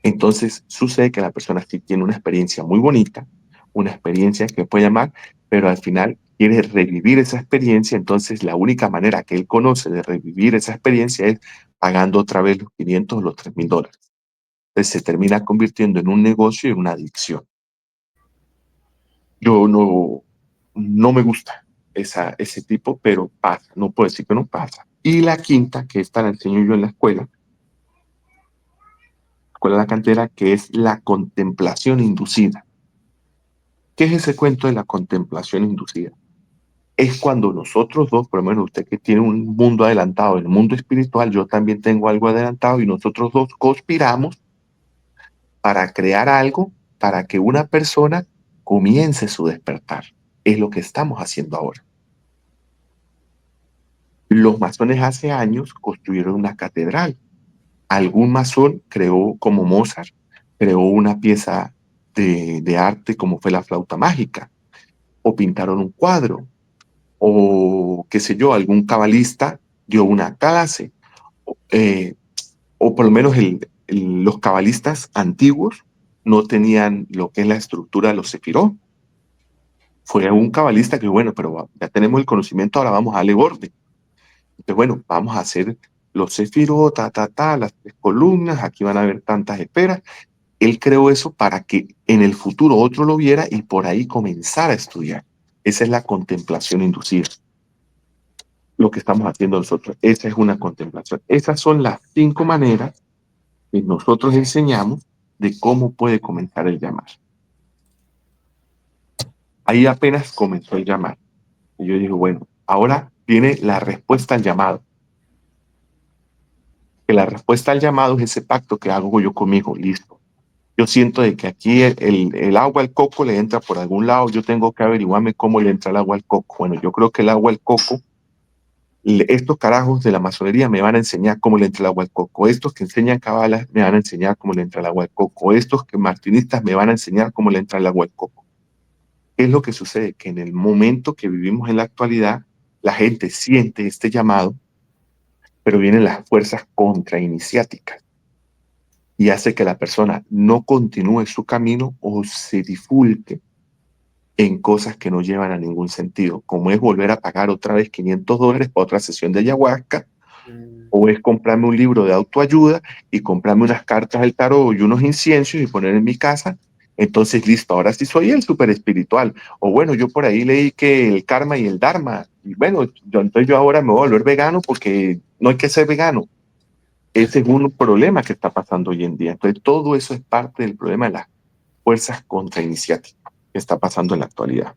S2: Entonces sucede que la persona sí tiene una experiencia muy bonita, una experiencia que puede llamar, pero al final quiere revivir esa experiencia. Entonces la única manera que él conoce de revivir esa experiencia es pagando otra vez los 500 o los $3,000. Entonces se termina convirtiendo en un negocio y una adicción. Yo no me gusta ese tipo, pero pasa, no puedo decir que no pasa. Y la quinta, que esta la enseño yo en la escuela de la cantera, que es la contemplación inducida. ¿Qué es ese cuento de la contemplación inducida? Es cuando nosotros dos, por lo menos usted que tiene un mundo adelantado, en el mundo espiritual, yo también tengo algo adelantado, y nosotros dos conspiramos para crear algo para que una persona comience su despertar. Es lo que estamos haciendo ahora. Los masones hace años construyeron una catedral. Algún masón creó, como Mozart, creó una pieza de arte como fue la flauta mágica, o pintaron un cuadro, o qué sé yo, algún cabalista dio una clase, eh, o por lo menos los cabalistas antiguos no tenían lo que es la estructura de los sefirot. Fue un cabalista que, bueno, pero ya tenemos el conocimiento, ahora vamos a darle orden. Entonces, bueno, vamos a hacer los sefirot, las 3 columnas, aquí van a haber tantas esferas. Él creó eso para que en el futuro otro lo viera y por ahí comenzara a estudiar. Esa es la contemplación inducida. Lo que estamos haciendo nosotros, esa es una contemplación. Esas son las 5 maneras que nosotros enseñamos de cómo puede comenzar el llamar. Ahí apenas comenzó el llamar. Y yo dije, bueno, ahora viene la respuesta al llamado. Que la respuesta al llamado es ese pacto que hago yo conmigo, listo. Yo siento de que aquí el agua al coco le entra por algún lado, yo tengo que averiguarme cómo le entra el agua al coco. Bueno, yo creo que el agua al coco, estos carajos de la masonería me van a enseñar cómo le entra el agua al coco. Estos que enseñan cabalas me van a enseñar cómo le entra el agua al coco. Estos que martinistas me van a enseñar cómo le entra el agua al coco. ¿Qué es lo que sucede? Que en el momento que vivimos en la actualidad, la gente siente este llamado, pero vienen las fuerzas contrainiciáticas y hace que la persona no continúe su camino o se difulque en cosas que no llevan a ningún sentido, como es volver a pagar otra vez $500 para otra sesión de ayahuasca, o es comprarme un libro de autoayuda y comprarme unas cartas del tarot y unos inciensos y poner en mi casa. Entonces, listo, ahora sí soy el súper espiritual. O bueno, yo por ahí leí que el karma y el dharma, y bueno, entonces yo ahora me voy a volver vegano porque no hay que ser vegano. Ese es un problema que está pasando hoy en día. Entonces, todo eso es parte del problema de las fuerzas contrainiciáticas que está pasando en la actualidad.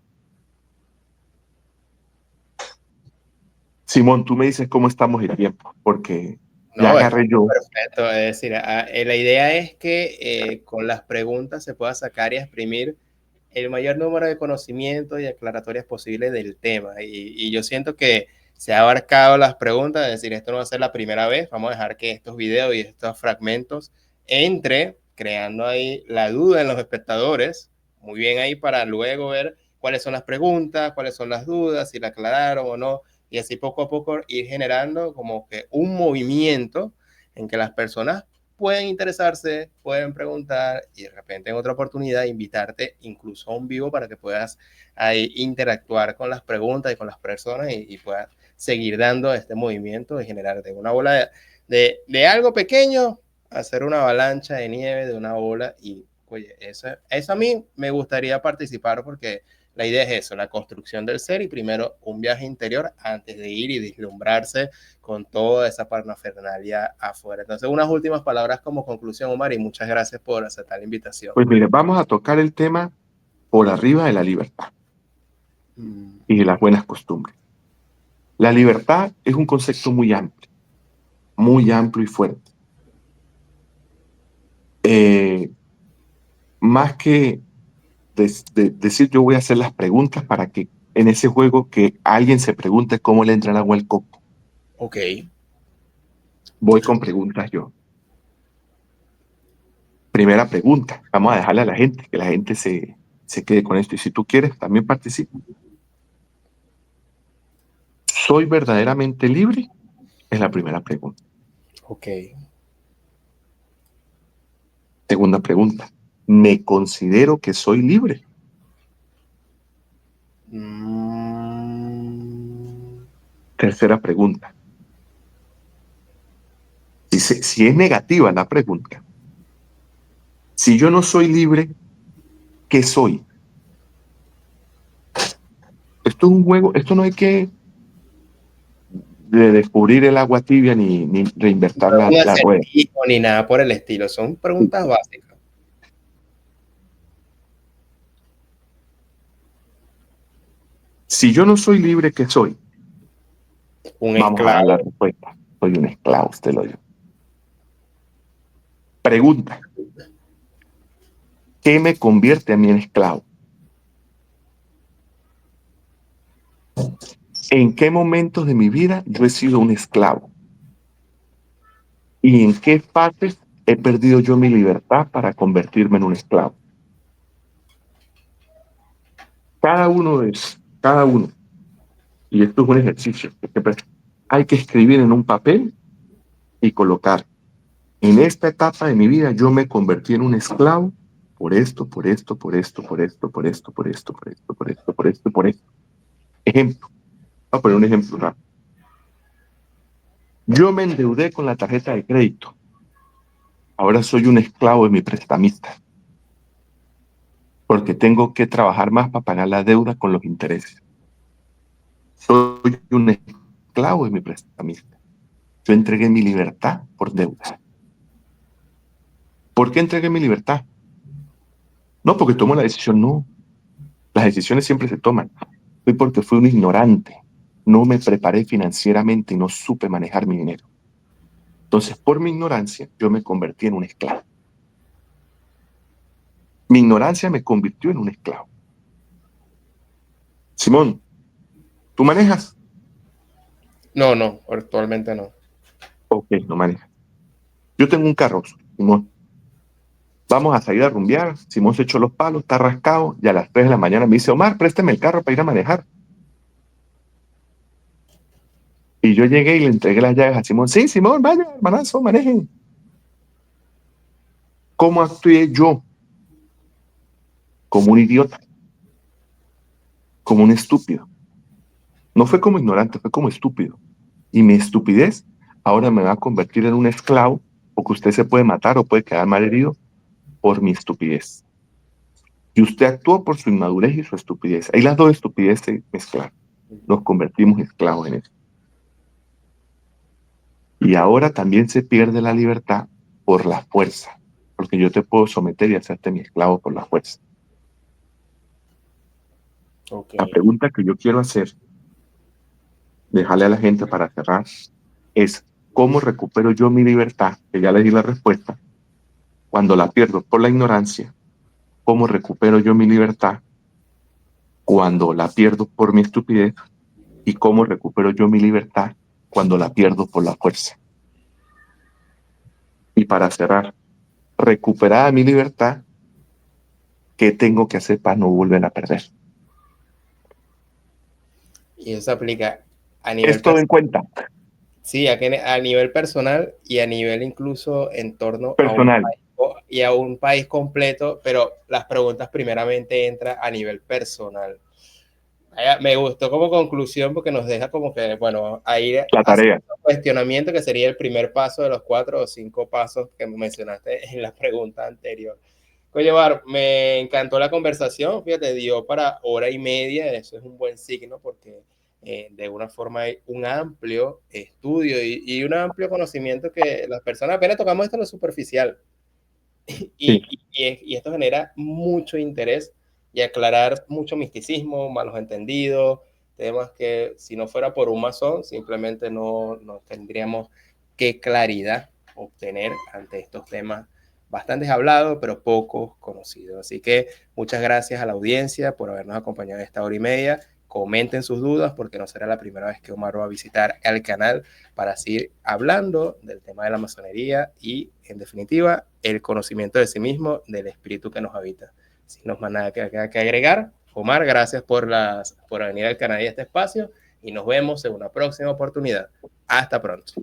S2: Simón, tú me dices cómo estamos de tiempo, porque ya
S1: No, está
S2: agarré yo.
S1: perfecto. Es decir, la idea es que con las preguntas se pueda sacar y exprimir el mayor número de conocimientos y aclaratorias posibles del tema. Y yo siento que se ha abarcado las preguntas, es decir, esto no va a ser la primera vez, vamos a dejar que estos videos y estos fragmentos entre creando ahí la duda en los espectadores, muy bien ahí para luego ver cuáles son las preguntas, cuáles son las dudas, si la aclararon o no, y así poco a poco ir generando como que un movimiento en que las personas pueden interesarse, pueden preguntar y de repente en otra oportunidad invitarte incluso a un vivo para que puedas ahí interactuar con las preguntas y con las personas y puedas seguir dando este movimiento de generar de una bola de algo pequeño, hacer una avalancha de nieve de una bola y oye, eso a mí me gustaría participar porque la idea es eso, la construcción del ser y primero un viaje interior antes de ir y deslumbrarse con toda esa parnafernalia afuera. Entonces, unas últimas palabras como conclusión, Omar, y muchas gracias por aceptar la invitación.
S2: Pues mire, vamos a tocar el tema por arriba de la libertad y de las buenas costumbres. La libertad es un concepto muy amplio y fuerte. Más que decir yo voy a hacer las preguntas para que en ese juego que alguien se pregunte cómo le entra el agua al coco.
S1: Ok.
S2: Voy con preguntas yo. Primera pregunta, vamos a dejarle a la gente, que la gente se quede con esto. Y si tú quieres, también participa. ¿Soy verdaderamente libre? Es la primera pregunta.
S1: Ok.
S2: Segunda pregunta, ¿me considero que soy libre? Tercera pregunta, si es negativa la pregunta, si yo no soy libre, ¿qué soy? Esto es un juego, esto no hay que descubrir el agua tibia ni reinventar
S1: No un
S2: la rueda.
S1: acertijo ni nada por el estilo, son preguntas básicas.
S2: Si yo no soy libre, ¿qué soy?
S1: Un
S2: Vamos a dar la
S1: esclavo.
S2: respuesta. Soy un esclavo, usted lo dijo. Pregunta, ¿qué me convierte a mí en esclavo? ¿En qué momentos de mi vida yo he sido un esclavo? ¿Y en qué fases he perdido yo mi libertad para convertirme en un esclavo? Cada uno, y esto es un ejercicio, hay que escribir en un papel y colocar, en esta etapa de mi vida yo me convertí en un esclavo por esto, por esto, por esto, por esto, por esto, por esto, por esto, por esto, por esto, por esto. Ejemplo, voy a poner un ejemplo rápido. Yo me endeudé con la tarjeta de crédito. Ahora soy un esclavo de mi prestamista, porque tengo que trabajar más para pagar la deuda con los intereses. Soy un esclavo de mi prestamista. Yo entregué mi libertad por deuda. ¿Por qué entregué mi libertad? No porque tomo la decisión, no. Las decisiones siempre se toman. Fue porque fui un ignorante. No me preparé financieramente y no supe manejar mi dinero. Entonces, por mi ignorancia, yo me convertí en un esclavo. Mi ignorancia me convirtió en un esclavo. Simón, ¿tú manejas?
S1: No, no, actualmente no.
S2: Ok, no manejas. Yo tengo un carro, Simón. Vamos a salir a rumbear. Simón se echó los palos, está rascado y a las 3 de la mañana me dice, Omar, préstame el carro para ir a manejar. Y yo llegué y le entregué las llaves a Simón. Sí, Simón, vaya, hermanazo, manejen. ¿Cómo actué yo? Como un idiota, como un estúpido. No fue como ignorante, fue como estúpido. Y mi estupidez ahora me va a convertir en un esclavo, porque usted se puede matar o puede quedar mal herido por mi estupidez. Y usted actuó por su inmadurez y su estupidez. Ahí las dos estupideces se mezclan. nos convertimos esclavos en eso. Y ahora también se pierde la libertad por la fuerza, porque yo te puedo someter y hacerte mi esclavo por la fuerza.
S1: Ok.
S2: La pregunta que yo quiero hacer, dejarle a la gente para cerrar, es ¿cómo recupero yo mi libertad? Que ya le di la respuesta. Cuando la pierdo por la ignorancia, ¿cómo recupero yo mi libertad cuando la pierdo por mi estupidez? ¿Y cómo recupero yo mi libertad cuando la pierdo por la fuerza? Y para cerrar, recuperada mi libertad, ¿qué tengo que hacer para no volver a perder?
S1: Y eso aplica a nivel
S2: Esto en
S1: personal.
S2: cuenta,
S1: Sí, a nivel personal y a nivel incluso en torno a un
S2: personal.
S1: país y a un país completo, pero las preguntas primeramente entran a nivel personal. Me gustó como conclusión porque nos deja como que, bueno, ahí
S2: La
S1: hacer
S2: tarea.
S1: un cuestionamiento que sería el primer paso de los 4 o 5 pasos que mencionaste en la pregunta anterior. Oye, Bar, me encantó la conversación, fíjate, dio para hora y media, eso es un buen signo porque de alguna forma hay un amplio estudio y un amplio conocimiento que las personas apenas tocamos esto en lo superficial
S2: Sí,
S1: y esto genera mucho interés y aclarar mucho misticismo, malos entendidos, temas que si no fuera por un masón simplemente no tendríamos qué claridad obtener ante estos temas bastante hablados, pero pocos conocidos. Así que muchas gracias a la audiencia por habernos acompañado esta hora y media. Comenten sus dudas porque no será la primera vez que Omar va a visitar el canal para seguir hablando del tema de la masonería y, en definitiva, el conocimiento de sí mismo, del espíritu que nos habita. Sin no más nada que agregar, Omar, gracias por venir al canal y a este espacio y nos vemos en una próxima oportunidad. Hasta pronto.